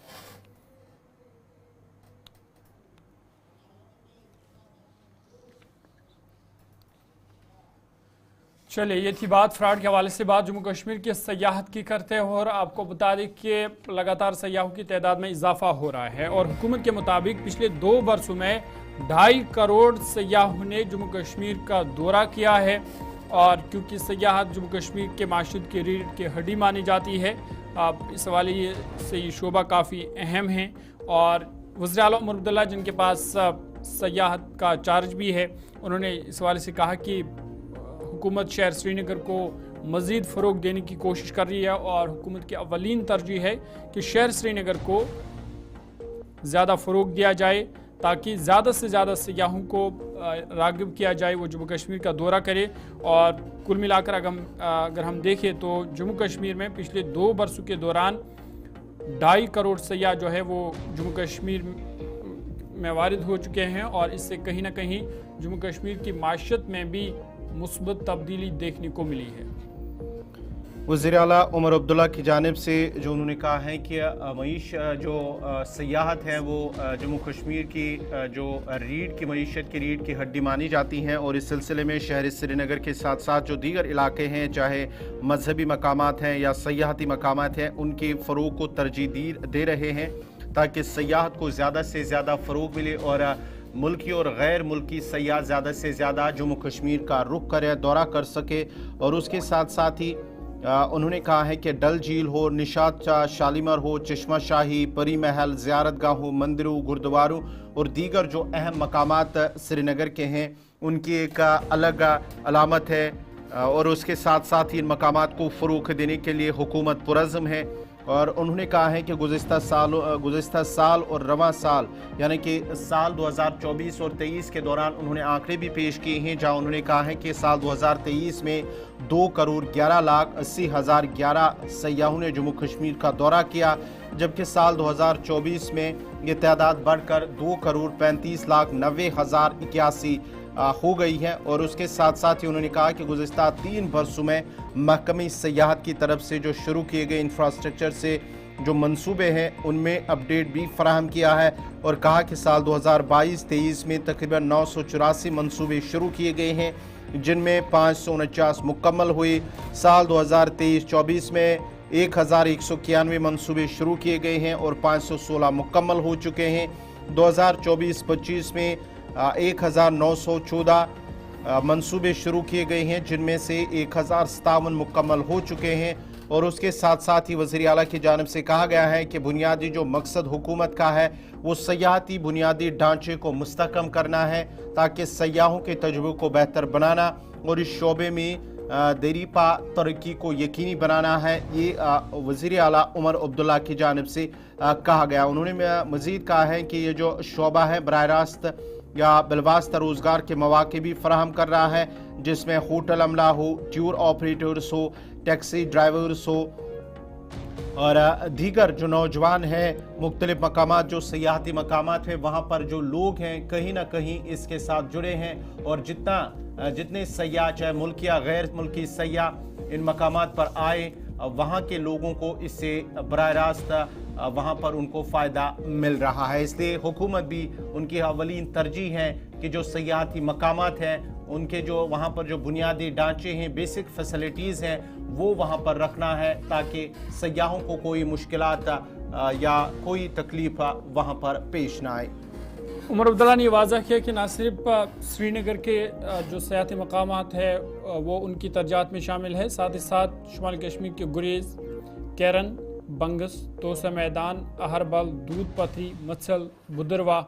चलिए, ये थी बात फ्रॉड के हवाले से। बात जम्मू कश्मीर की सयाहत की करते हैं और आपको बता दें कि लगातार सयाहों की तादाद में इजाफा हो रहा है और हुकूमत के मुताबिक पिछले 2 वर्षों में 2.5 करोड़ सयाहों ने जम्मू कश्मीर का दौरा किया है। और क्योंकि सयाहत जम्मू कश्मीर के माशरत की रीढ़ की हड्डी मानी जाती है, इस हवाले से ये शोबा काफ़ी अहम है। और वज़ीर आला उमर अब्दुल्ला, जिनके पास सयाहत का चार्ज भी है, उन्होंने इस हवाले से कहा कि हुकूमत शहर श्रीनगर को मज़ीद फ़रोग देने की कोशिश कर रही है और हुकूमत की अवलीन तरजीह है कि शहर श्रीनगर को ज़्यादा फ़रोग दिया जाए ताकि ज़्यादा से ज़्यादा सयाहों को राग़िब किया जाए, वो जम्मू कश्मीर का दौरा करे। और कुल मिलाकर अगर हम देखें तो जम्मू कश्मीर में पिछले 2 वर्षों के दौरान 2.5 करोड़ सयाह जो है वो जम्मू कश्मीर में वारिद हो चुके हैं और इससे कहीं ना कहीं जम्मू कश्मीर की माशत में भी मुस्बत तब्दीली देखने को मिली है। वज़ीर आला उमर अब्दुल्ला की जानिब से जो उन्होंने कहा है कि जो सयाहत है वो जम्मू कश्मीर की जो रीढ़ की मईशत की रीढ़ की हड्डी मानी जाती हैं और इस सिलसिले में शहर श्रीनगर के साथ साथ जो दीगर इलाके हैं, चाहे मजहबी मकामात हैं या सयाहती मकामात हैं, उनके फ़रोग को तरजीह दे रहे हैं ताकि सयाहत को ज़्यादा से ज़्यादा फ़रोग मिले और मुल्की और गैर मुल्की सयाह ज़्यादा से ज़्यादा जम्मू कश्मीर का रुख करे, दौरा कर सके। और उसके साथ साथ ही उन्होंने कहा है कि डल झील हो, निशात शालीमार हो, चश्मा शाही, परी महल, ज़ियारतगाह हो, मंदिरों, गुरुद्वारों और दीगर जो अहम मकामात श्रीनगर के हैं उनकी एक अलग अलामत है। और उसके साथ साथ ही इन मकामात को फ़रोग़ देने के लिए हुकूमत पुरज़्म है। और उन्होंने कहा है कि गुज़िश्ता साल और रवां साल यानी कि साल 2024 और 23 के दौरान उन्होंने आंकड़े भी पेश किए हैं, जहां उन्होंने कहा है कि साल 2023 में 2,11,80,011 सयाहों ने जम्मू कश्मीर का दौरा किया, जबकि साल 2024 में ये तादाद बढ़कर 2,35,90,081 हो गई है। और उसके साथ साथ ही उन्होंने कहा कि गुज़िश्ता 3 वर्षों में महकमे सयाहत की तरफ से जो शुरू किए गए इंफ्रास्ट्रक्चर से जो मंसूबे हैं उनमें अपडेट भी फराहम किया है और कहा कि साल 2022-23 में तकरीबन 984 मंसूबे शुरू किए गए हैं, जिनमें 549 मुकम्मल हुए। साल 2023-24 में 1191 मंसूबे शुरू किए गए हैं और 516 मुकम्मल हो चुके हैं। 2024-25 में 1914 मंसूबे शुरू किए गए हैं, जिनमें से 1057 मुकम्मल हो चुके हैं। और उसके साथ साथ ही वज़ीर आला की जानिब से कहा गया है कि बुनियादी जो मकसद हुकूमत का है वो सयाहती बुनियादी ढांचे को मुस्तहकम करना है ताकि सयाहों के तजुर्बे को बेहतर बनाना और इस शोबे में देरीपा तरक्की को यकीनी बनाना है। ये वज़ीर आला उमर अब्दुल्ला की जानिब से कहा गया। उन्होंने मज़ीद कहा है कि ये जो शोबा है बराह रास्त या बिलवास्ता रोज़गार के मौके भी फराहम कर रहा है, जिसमें होटल अमला हो, टूर ऑपरेटर्स हो, टैक्सी ड्राइवर्स हो और दीगर जो नौजवान हैं, मुख्तलिफ मकामात जो सयाहती मकामात हैं वहाँ पर जो लोग हैं कहीं ना कहीं इसके साथ जुड़े हैं। और जितने सयाह चाहे मुल्की या गैर मुल्की सयाह इन मकामात पर आए, वहाँ के लोगों को इससे बराह रास्त वहाँ पर उनको फ़ायदा मिल रहा है। इसलिए हुकूमत भी उनकी अवलीन तरजीह है कि जो सयाहती मकामात हैं उनके जो वहाँ पर जो बुनियादी ढांचे हैं, बेसिक फैसिलिटीज़ हैं, वो वहाँ पर रखना है ताकि सयाहों को कोई मुश्किलात या कोई तकलीफ वहाँ पर पेश ना आए। उमर अब्दुल्ला ने वाज़ा किया कि न सिर्फ श्रीनगर के जो सयाहती मकामात है वो उनकी तरजात में शामिल है, साथ ही साथ शुमाल कश्मीर के गुरेज़, कैरन, बंगस, तोसा मैदान, अहरबल, दूध पथरी, मत्सल, बुदरवा,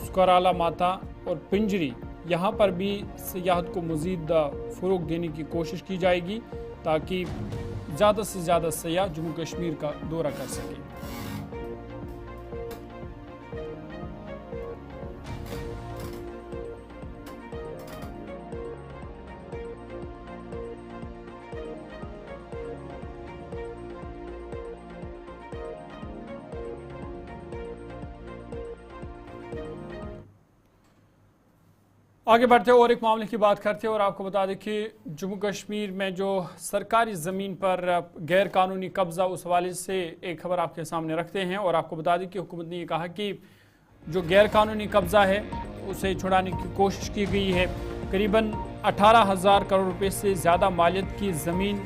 सुकराला माता और पिंजरी, यहाँ पर भी सयाहत को मज़ीद फ़रोग़ देने की कोशिश की जाएगी ताकि ज़्यादा से ज़्यादा सयाह जम्मू कश्मीर का दौरा कर सकें। आगे बढ़ते और एक मामले की बात करते हैं और आपको बता दें कि जम्मू कश्मीर में जो सरकारी ज़मीन पर गैर कानूनी कब्ज़ा, उस हवाले से एक खबर आपके सामने रखते हैं और आपको बता दें कि हुकूमत ने ये कहा कि जो गैर कानूनी कब्ज़ा है उसे छुड़ाने की कोशिश की गई है। करीबन 18,000 करोड़ रुपए से ज़्यादा मालियत की ज़मीन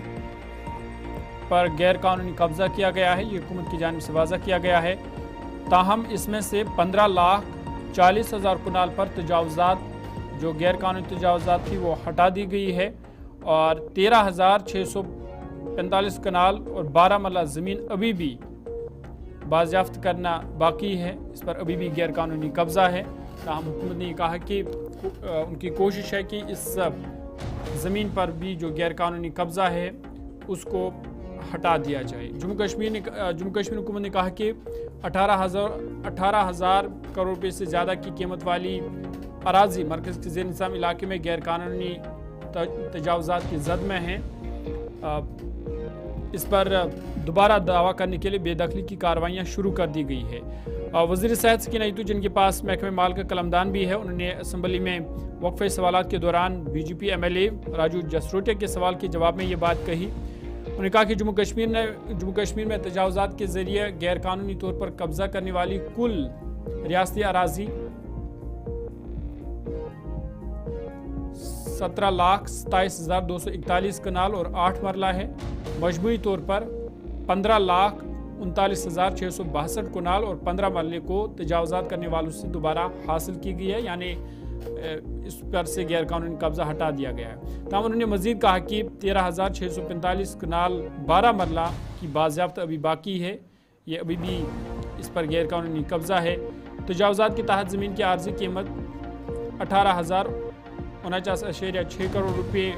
पर गैर कानूनी कब्ज़ा किया गया है, ये हुकूमत की जानिब से वाज़ा किया गया है। ताहम इसमें से 15,40,000 कनाल पर तजावुज़ात, जो गैर कानूनी तजावुज़ात थी वो हटा दी गई है और 13,645 कनाल और 12 मरला ज़मीन अभी भी बाज़याफ्त करना बाकी है, इस पर अभी भी गैर कानूनी कब्ज़ा है। ताहम हुकूमत ने कहा कि उनकी कोशिश है कि इस ज़मीन पर भी जो गैर कानूनी कब्ज़ा है उसको हटा दिया जाए। जम्मू कश्मीर हुकूमत ने कहा कि 18,000 करोड़ रुपये से ज़्यादा की कीमत वाली अराजी मरकज़ के ज़ेर निज़ाम इलाके में गैर कानूनी तजावुज़ात की जद में हैं। इस पर दोबारा दावा करने के लिए बेदखली की कार्रवाइयाँ शुरू कर दी गई है। वज़ीर सेहत सकीना इतू, जिनके पास महकमे माल का कलमदान भी है, उन्होंने असम्बली में वक्फे सवालात के दौरान BJP MLA राजू जसरोटिया के सवाल के जवाब में ये बात कही। उन्होंने कहा कि जम्मू कश्मीर में तजावुज़ात के ज़रिए गैर कानूनी तौर पर कब्ज़ा करने वाली कुल रियासती अराजी 17,27,241 कनाल और 8 मरला है। मजमूई तौर पर 15,39,662 कनाल और 15 मरले को तजावुज़ात करने वालों से दोबारा हासिल की गई है, यानी इस पर से गैर कानूनी कब्ज़ा हटा दिया गया है। तमाम उन्होंने मज़ीद कहा कि 13,645 कनाल 12 मरला की बाज़याफ्त अभी बाकी है, ये अभी भी इस पर गैर कानूनी कब्ज़ा है। तजावुज़ात के तहत ज़मीन की आर्जी कीमत 18,049.6 करोड़ रुपये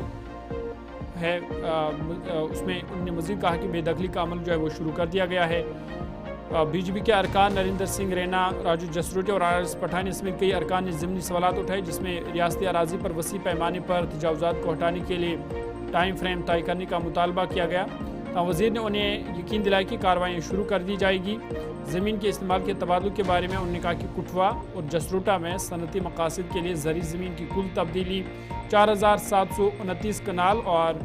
है। उसमें उन्होंने मज़ीद कहा कि बेदखली का अमल जो है वो शुरू कर दिया गया है। BJP के अरकान नरेंद्र सिंह रैना, राजू जसरोटिया और RS पठानी समेत कई अरकान ने ज़िमनी सवालात उठाए, जिसमें रियासती अराजी पर वसी पैमाने पर तजावुज़ात को हटाने के लिए टाइम फ्रेम तय करने का मुतालबा किया गया। वज़ीर ने उन्हें यकीन दिलाया कि कार्रवाई शुरू कर दी जाएगी। ज़मीन के इस्तेमाल के तबादलों के बारे में उन्होंने कहा कि कुठवा और जसरोटा में सनती मकासद के लिए ज़री ज़मीन की कुल तब्दीली 4,729 कनाल और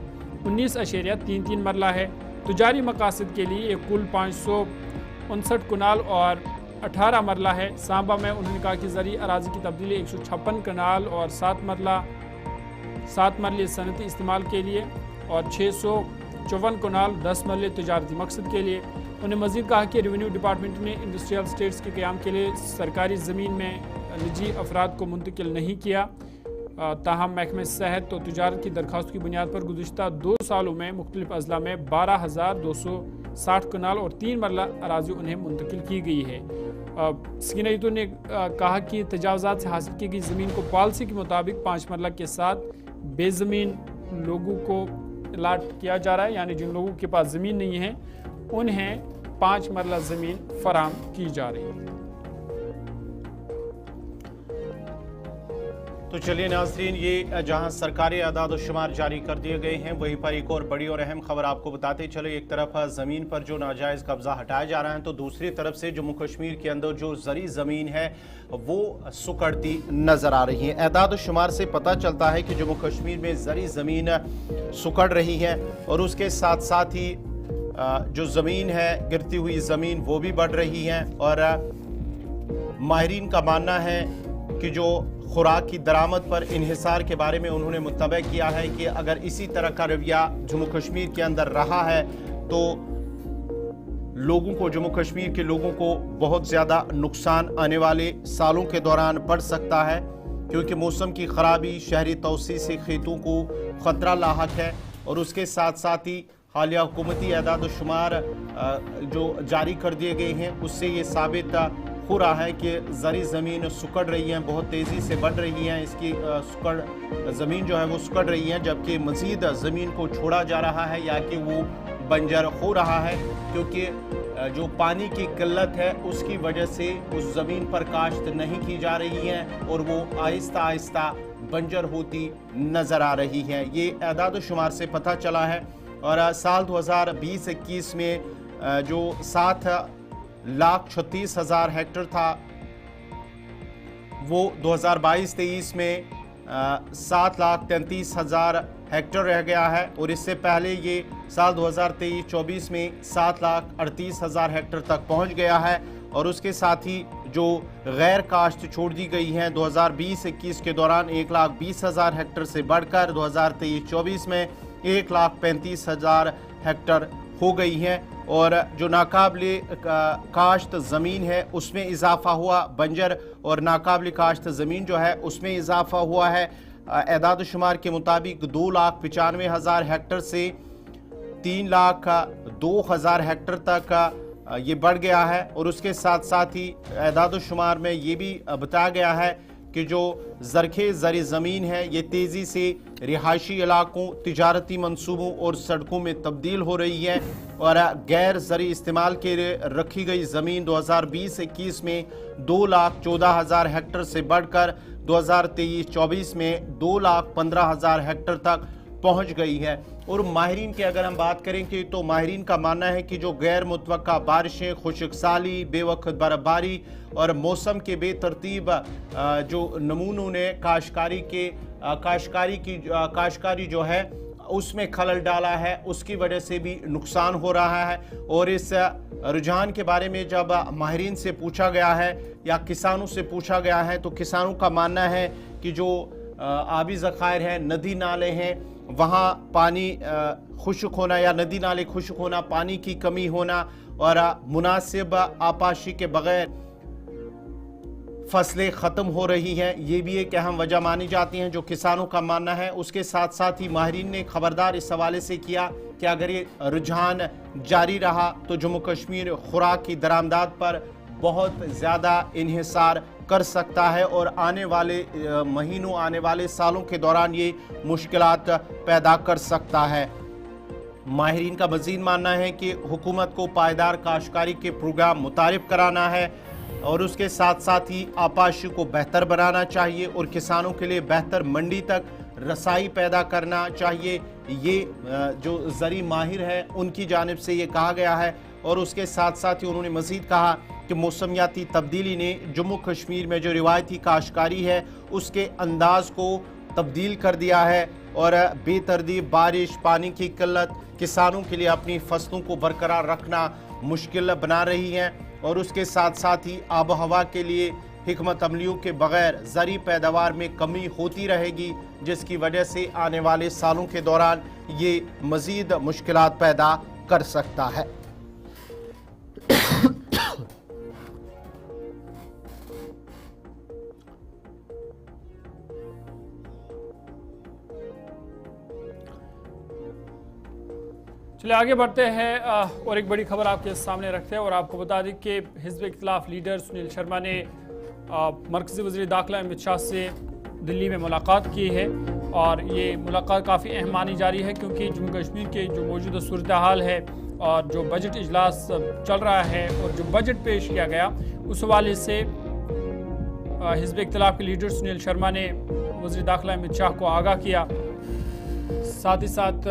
19.33 मरला है। तुजारी मकासद के लिए एक कुल 559 कनाल और 18 मरला है। सांबा में उन्होंने कहा कि ज़री अराजी की तब्दीली 156 कनाल और 7 मरले सनती इस्तेमाल के लिए और 654 कनाल 10 मरले तजारती मकसद के लिए। उन्होंने मज़ीद कहा कि रेवेन्यू डिपार्टमेंट ने इंडस्ट्रियल स्टेट्स के क़याम के लिए सरकारी ज़मीन में निजी अफराद को मुंतकिल नहीं किया। ताहम महकमे सेहत तो तिजारत की दरख्वास्त की बुनियाद पर गुज़िश्ता 2 सालों में मुख्तलिफ अजला में 12,260 कनाल और 3 मरला अराजी उन्हें मुंतकिल की गई है। सकीना इतू ने कहा कि तजावुज़ात से हासिल की गई ज़मीन को पॉलिसी के मुताबिक 5 मरला के साथ बेज़मीन लोगों को अलाट किया जा रहा है, यानी जिन लोगों के पास ज़मीन नहीं है उन्हें 5 मरला ज़मीन फराहम की जा रही है। तो चलिए नाज़रीन, ये जहां सरकारी आदाद और शुमार जारी कर दिए गए हैं, वहीं पर एक और बड़ी और अहम खबर आपको बताते चले। एक तरफ ज़मीन पर जो नाजायज़ कब्ज़ा हटाया जा रहा है, तो दूसरी तरफ से जम्मू कश्मीर के अंदर जो ज़री ज़मीन है वो सुकड़ती नज़र आ रही है। आदाद और शुमार से पता चलता है कि जम्मू कश्मीर में ज़री ज़मीन सुकड़ रही है और उसके साथ साथ ही जो ज़मीन है, गिरती हुई ज़मीन वो भी बढ़ रही है। और माहिरीन का मानना है कि जो खुराक की दरामद पर इन्हिसार के बारे में उन्होंने मुतबे किया है कि अगर इसी तरह का रवैया जम्मू कश्मीर के अंदर रहा है तो लोगों को, जम्मू कश्मीर के लोगों को बहुत ज़्यादा नुकसान आने वाले सालों के दौरान पड़ सकता है, क्योंकि मौसम की ख़राबी, शहरी तोसी से खेतों को ख़तरा लाहक है। और उसके साथ साथ ही हालिया हुकूमती आदाद और शुमार जो जारी कर दिए गए हैं उससे ये साबित हो रहा है कि ज़री ज़मीन सुकड़ रही है, बहुत तेज़ी से बढ़ रही है। इसकी ज़मीन जो है वो सुकड़ रही है, जबकि मज़ीद ज़मीन को छोड़ा जा रहा है या कि वो बंजर हो रहा है, क्योंकि जो पानी की किल्लत है उसकी वजह से उस ज़मीन पर काश्त नहीं की जा रही है और वो आहिस्ता आहिस्ता बंजर होती नज़र आ रही है। ये आदाद शुमार से पता चला है। और साल 2020-21 में जो 7,36,000 हेक्टेयर था वो 2022-23 में 7,33,000 हेक्टेयर रह गया है और इससे पहले ये साल 2023-24 में 7,38,000 हेक्टेयर तक पहुंच गया है। और उसके साथ ही जो गैर काश्त छोड़ दी गई हैं 2020-21 के दौरान 1,20,000 हेक्टेयर से बढ़कर 2023-24 में 1,35,000 हेक्टेयर हो गई हैं। और जो नाकाबिले काश्त ज़मीन है उसमें इजाफा हुआ, बंजर और नाकाबिले काश्त ज़मीन जो है उसमें इजाफा हुआ है। एदाद शुमार के मुताबिक 2,95,000 हेक्टेयर से 3,02,000 हेक्टेयर तक ये बढ़ गया है। और उसके साथ साथ ही एदाद शुमार में ये भी बताया गया है कि जो ज़रख़े ज़री ज़मीन है ये तेज़ी से रिहायशी इलाकों, तिजारती मंसूबों और सड़कों में तब्दील हो रही है। और गैर ज़री इस्तेमाल के लिए रखी गई ज़मीन 2020-21 में 2,14,000 हेक्टेयर से बढ़कर 2023-24 में 2,15,000 हेक्टेयर तक पहुंच गई है। और माहिरीन की अगर हम बात करें कि तो माहिरीन का मानना है कि जो गैर मुतवक्का बारिशें, खुश्क साली, बेवक्त बर्फबारी और मौसम के बेतरतीब जो नमूनों ने काश्तकारी जो है उसमें खलल डाला है, उसकी वजह से भी नुकसान हो रहा है। और इस रुझान के बारे में जब माहिरीन से पूछा गया है या किसानों से पूछा गया है तो किसानों का मानना है कि जो आबी ज़खायर हैं, नदी नाले हैं, वहाँ पानी खुश्क होना या नदी नाले खुश्क होना, पानी की कमी होना और मुनासिब आपाशी के बगैर फसलें ख़त्म हो रही हैं, ये भी एक अहम वजह मानी जाती हैं जो किसानों का मानना है। उसके साथ साथ ही माहिरीन ने खबरदार इस हवाले से किया कि अगर ये रुझान जारी रहा तो जम्मू कश्मीर खुराक की दरामदाद पर बहुत ज़्यादा इन्हिसार कर सकता है और आने वाले महीनों, आने वाले सालों के दौरान ये मुश्किलात पैदा कर सकता है। माहिरीन का मज़ीद मानना है कि हुकूमत को पायदार काश्तकारी के प्रोग्राम मुतारिफ कराना है और उसके साथ साथ ही आपाशी को बेहतर बनाना चाहिए और किसानों के लिए बेहतर मंडी तक रसाई पैदा करना चाहिए। ये जो ज़री माहिर है उनकी जानिब से ये कहा गया है। और उसके साथ साथ ही उन्होंने मज़ीद कहा कि मौसमियाती तब्दीली ने जम्मू कश्मीर में जो रिवायती काश्तकारी है उसके अंदाज को तब्दील कर दिया है और बेतरतीब बारिश, पानी की किल्लत किसानों के लिए अपनी फसलों को बरकरार रखना मुश्किल बना रही हैं। और उसके साथ साथ ही आब हवा के लिए हिकमत अमलियों के बगैर ज़री पैदावार में कमी होती रहेगी, जिसकी वजह से आने वाले सालों के दौरान ये मज़ीद मुश्किलात पैदा कर सकता है। चलिए आगे बढ़ते हैं और एक बड़ी खबर आपके सामने रखते हैं और आपको बता दें कि हिज़्ब इख्तिलाफ लीडर सुनील शर्मा ने मरकज़ी वज़ीर दाखिला अमित शाह से दिल्ली में मुलाकात की है और ये मुलाकात काफ़ी अहम मानी जा रही है क्योंकि जम्मू कश्मीर के जो मौजूदा सूरत हाल है और जो बजट इजलास चल रहा है और जो बजट पेश किया गया उस हवाले से हिज़्ब इख्तिलाफ के लीडर सुनील शर्मा ने वज़ीर दाखिला अमित शाह को आगाह किया। साथ ही साथ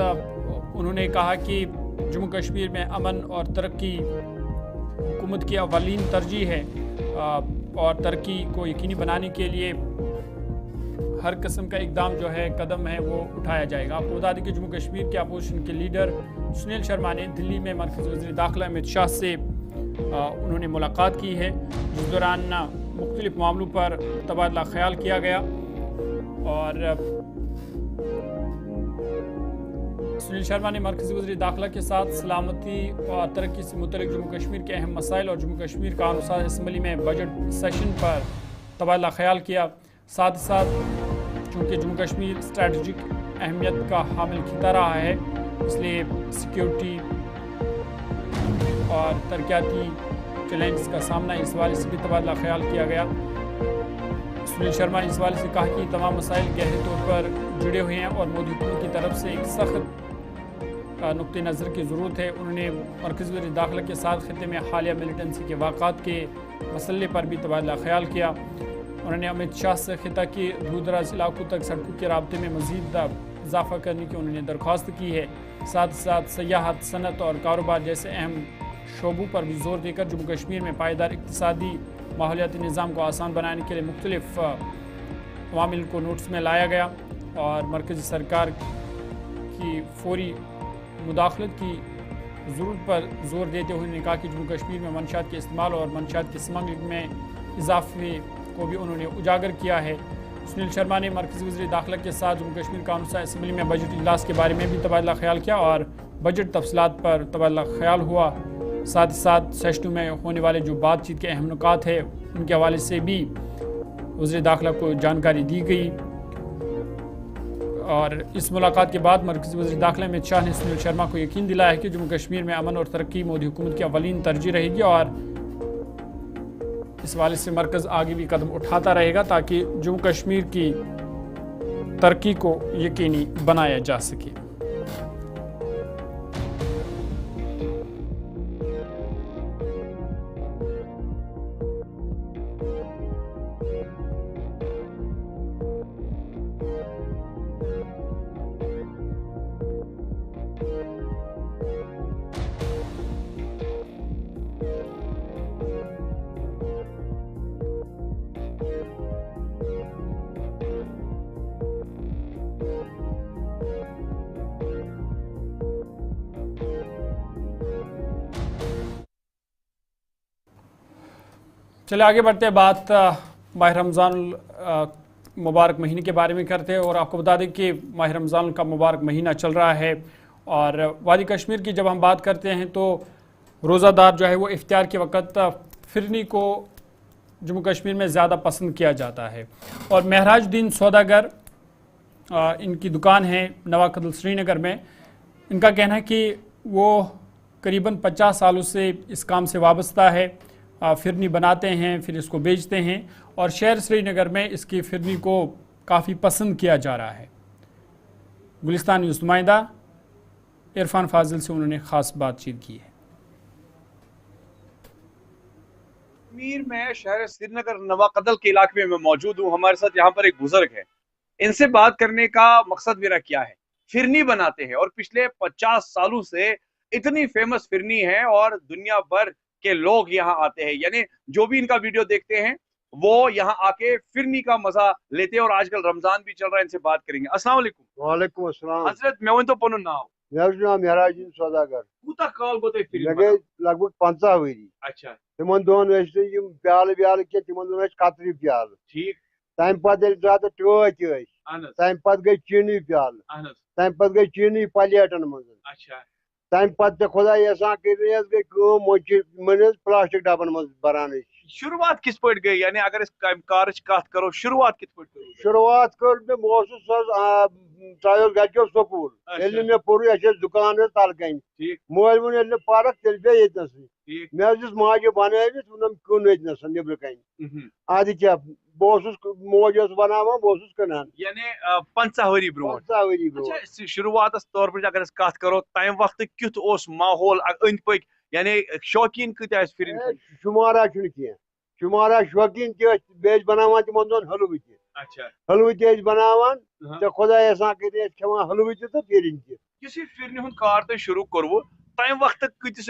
उन्होंने कहा कि जम्मू कश्मीर में अमन और तरक्की हुकूमत की अवलीन तरजीह है और तरक्की को यकीनी बनाने के लिए हर किस्म का इकदाम जो है कदम है वो उठाया जाएगा। आपको बता दें कि जम्मू कश्मीर के अपोजिशन के लीडर सुनील शर्मा ने दिल्ली में मरकज़ी वज़ीर दाखिला अमित शाह से उन्होंने मुलाकात की है, जिस दौरान मुख्तलिफ मामलों पर तबादला ख्याल किया गया। और सुनील शर्मा ने मरकज़ी वज़ीर दाखिला के साथ सलामती और तरक्की से मुतल्लिक़ जम्मू कश्मीर के अहम मसाइल और जम्मू कश्मीर कानून साज़ असम्बली में बजट सेशन पर तबादला ख्याल किया। साथ ही साथ चूँकि जम्मू कश्मीर स्ट्रेटजिक अहमियत का हामिल खिता रहा है, इसलिए सिक्योरिटी और तरक्याती चैलेंज का सामना इस हवाले से भी तबादला ख्याल किया गया। सुनील शर्मा ने इस हवाले से कहा कि तमाम मसाइल गहरे तौर पर जुड़े हुए हैं और मोदी हुकूमत की तरफ से एक सख्त नुक्ते नज़र की ज़रूरत है। उन्होंने मरकज़ी वज़ीर दाखिला के साथ खिते में हालिया मिलिटेंसी के वाक़ात के मसले पर भी तबादला ख्याल किया। उन्होंने अमित शाह से खिता की दूर दराज इलाकों तक सड़कों के राब्ते में मज़ीद इजाफ़ा करने की उन्होंने दरख्वास्त की है। साथ ही साथ सयाहत, सनत और कारोबार जैसे अहम शोबों पर भी जोर देकर जम्मू कश्मीर में पायदार इक़्तिसादी माहौलियाती निज़ाम को आसान बनाने के लिए मुख्तलिफ अवामिल को नोटिस में लाया गया और मरकज़ी सरकार की फौरी मुदाखलत की ज़रूरत पर जोर देते हुए उन्होंने कहा कि जम्मू कश्मीर में मंशियात के इस्तेमाल और मंशियात की स्मगलिंग में इजाफे को भी उन्होंने उजागर किया है। सुनील शर्मा ने मरकज़ी वज़ीर दाखिला के साथ जम्मू कश्मीर काउंसिल असम्बली में बजट इजलास के बारे में भी तबादला ख्याल किया और बजट तफसीलात पर तबादला ख्याल हुआ। साथ ही साथ सेशनों में होने वाले जो बातचीत के अहम नुकात है उनके हवाले से भी वज़ीर दाखिला को जानकारी दी गई। और इस मुलाकात के बाद मरकज़ी वज़ीर दाखिला अमित शाह ने सुनील शर्मा को यकीन दिलाया कि जम्मू कश्मीर में अमन और तरक्की मोदी हुकूमत की अवलीन तरजीह रहेगी और इस हवाले से मरकज़ आगे भी कदम उठाता रहेगा ताकि जम्मू कश्मीर की तरक्की को यकीनी बनाया जा सके। चलिए आगे बढ़ते हैं, बात माह रमज़ान मुबारक महीने के बारे में करते हैं। और आपको बता दें कि माह रमज़ान का मुबारक महीना चल रहा है और वादी कश्मीर की जब हम बात करते हैं तो रोज़ादार जो है वो इफ्तार के वक्त फिरनी को जम्मू कश्मीर में ज़्यादा पसंद किया जाता है। और महराजुद्दीन सौदागर इनकी दुकान है नवाकदल श्रीनगर में। इनका कहना है कि वो करीबन 50 सालों से इस काम से वाबस्ता है, फिरनी बनाते हैं फिर इसको बेचते हैं और शहर श्रीनगर में इसकी फिरनी को काफ़ी पसंद किया जा रहा है। गुलिस्तान न्यूज़ नुमाइंदा इरफान फाजिल से उन्होंने ख़ास बातचीत की है। कश्मीर में शहर श्रीनगर नवाकदल के इलाके में मैं मौजूद हूँ। हमारे साथ यहाँ पर एक बुजुर्ग है, इनसे बात करने का मकसद मेरा क्या है। फिरनी बनाते हैं और पिछले 50 सालों से इतनी फेमस फिरनी है और दुनिया भर के लोग यहाँ आते हैं, यानी जो भी इनका वीडियो देखते हैं वो यहाँ आके फिरनी का मजा लेते हैं। और आजकल रमजान भी चल रहा है, इनसे बात करेंगे। अस्सलाम वालेकुम। वालेकुम अस्सलाम। हजरत मैं वन तो पनु नाव नाम महराजुद्दीन सौदागर। कूता काल गो ते फिरनी लगे लगभग 50 वरी। अच्छा तिमन दोन प्याल व्याल के तिमन दोन कतरी प्याल। ठीक। तम पे टच तम पे गई चीनी प्याल, तम पे गई चीनी प्लेटन मज। अच्छा। तम पे खुदा यसान गई प्लास्टिक डबन मज बरान। शुरुआत किस पे गई, यानी अगर इस कारच कत करो शुरुआत किस पे करो? शुरुआत कर बह गो स्कूल मे पोर दुकान तल कन मोल वो पार्क तेल पे ये मे माजे बनवित वनम कुन ये नबर कन अद क्या बह मोज बनावान बह कनान। यानी 50 वरी ब्रो। 50 worry bro. अच्छा, शुरुआत तौर पर अगर कत करो तम वक्त क्युत माहौल अंद पक, यानी शौकीन कत फिर शुमारा कह शुमारा शौकीन बे बनावान तिमन दोन हलवे त। अच्छा। हलवे बनावान तो खुदा खेवान हलवे तो फिरन त। फिरन हुंद कार तुम शुरू कर्व तम वक्त कतिस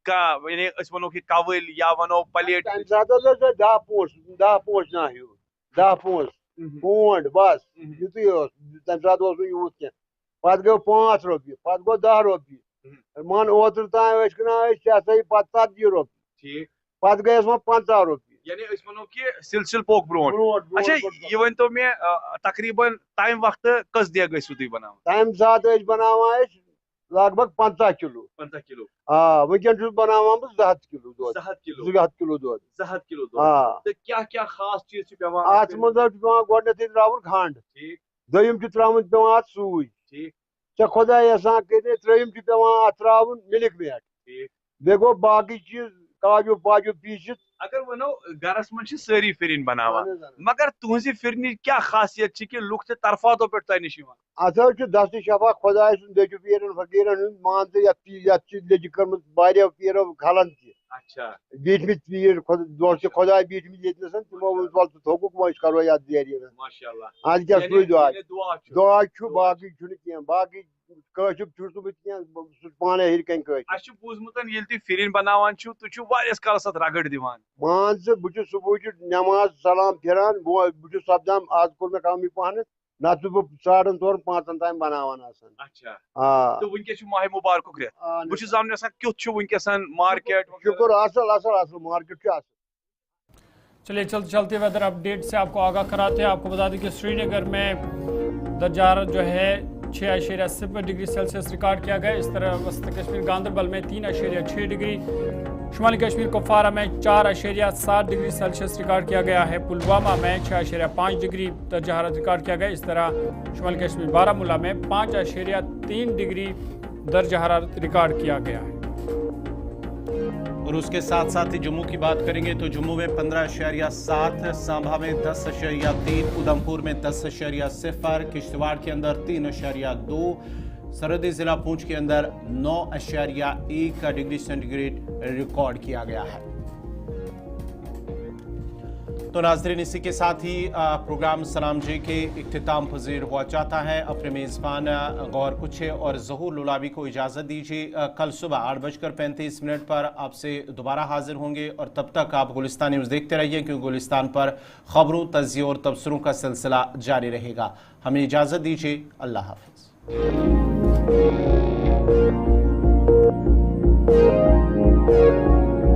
यानी वो कि कवल या वनो प्लेट तम सात 10 पोस ना 10 पोस पोंड बस युत तम सात यूत कह पे गो 5 रोपये पे गो 10 रोपये मान ओतर तान क्या 40 रोपये पे गए 50 रोपये, यानी वो कि सिलसिल पोक ब्रोट। अच्छा ये वन तो मे तकरीबन तम वक्त कस दिया गई तुम बना? तम सात बनावान लगभग 50 किलो। 50 किलो। हाँ वनकन बनावान 200 किलो दूध। 200 किलो। 200 किलो दूध। 200 किलो दूध। हाँ तो क्या क्या खास चीज अत मज गोडनथ त्रावन खंड। ठीक। दोम त्रावन पे सूई। ठीक। चे खुदा यसान कर त्रिम पे त्रावन मिल्क मेट। ठीक। बे गो बाकी चीज काजू पाजू पीसित। अगर वनो गरस मन सारी फिरन बनावान, मगर तुहዚ फिरनी क्या खासियत कि लुक तरफातो पे तह नश अत दस्त शफा खुदा दजु पीरन फकीरन मान लज कर पीरो खलन त। अच्छा। बीठमित पीर खुदा बीठमित ये तमो वल थोक करो ये माशाअल्लाह। आज क्या दुआ दुआ बाकी कह बाकी कशिप छुट पाने हिर कन कशिप अच्छु बूझमुतन येल तुम फिरिन बनावान छु तु छु वारियस कालस अत रगड़ दिवान मान से बुझ सुबह नमाज सलाम फिरान बुझ सपदान आज कोर मे कमी पहन ना तो 4:30 ताम बनावान आसान अच्छा हां तो वनके छु माह मुबारक ग्रे बुझ जामने सा क्यों छु वनकेसन मार्केट शुक्र असल मार्केट के असल। चलिए चलते चलते वेदर अपडेट से आपको आगाह कराते हैं। आपको बता दें कि श्रीनगर में दर्जा हरारत जो है 6.0 डिग्री सेल्सियस रिकॉर्ड किया गया। इस तरह वसत कश्मीर गांधरबल में 3.6 डिग्री, शुमाली कश्मीर कुपवारा में 4.7 डिग्री सेल्सियस रिकॉर्ड किया गया है। पुलवामा में 6.5 डिग्री दर्जा हरारत रिकॉर्ड किया गया। इस तरह शुमाली कश्मीर बारामूला में 5.3 डिग्री दर्जा हरारत रिकॉर्ड किया गया है। और उसके साथ साथ ही जम्मू की बात करेंगे तो जम्मू में 15.7, सांबा में 10.3, उधमपुर में 10.0, किश्तवाड़ के अंदर 3.2, सरहदी जिला पूंछ के अंदर 9.1 डिग्री सेंटीग्रेड रिकॉर्ड किया गया है। तो नाज़रीन, इसी के साथ ही प्रोग्राम सलाम जे के इख्तिताम पजीर हुआ चाहता है। अपने मेज़बान गौर कुछे और ज़हूर लुलाबी को इजाज़त दीजिए। कल सुबह 8:35 पर आपसे दोबारा हाजिर होंगे और तब तक आप गुलिस्तान न्यूज़ देखते रहिए, क्योंकि गुलिस्तान पर खबरों, तज़किरों और तबसरों का सिलसिला जारी रहेगा। हमें इजाज़त दीजिए। अल्लाह हाफ़िज़।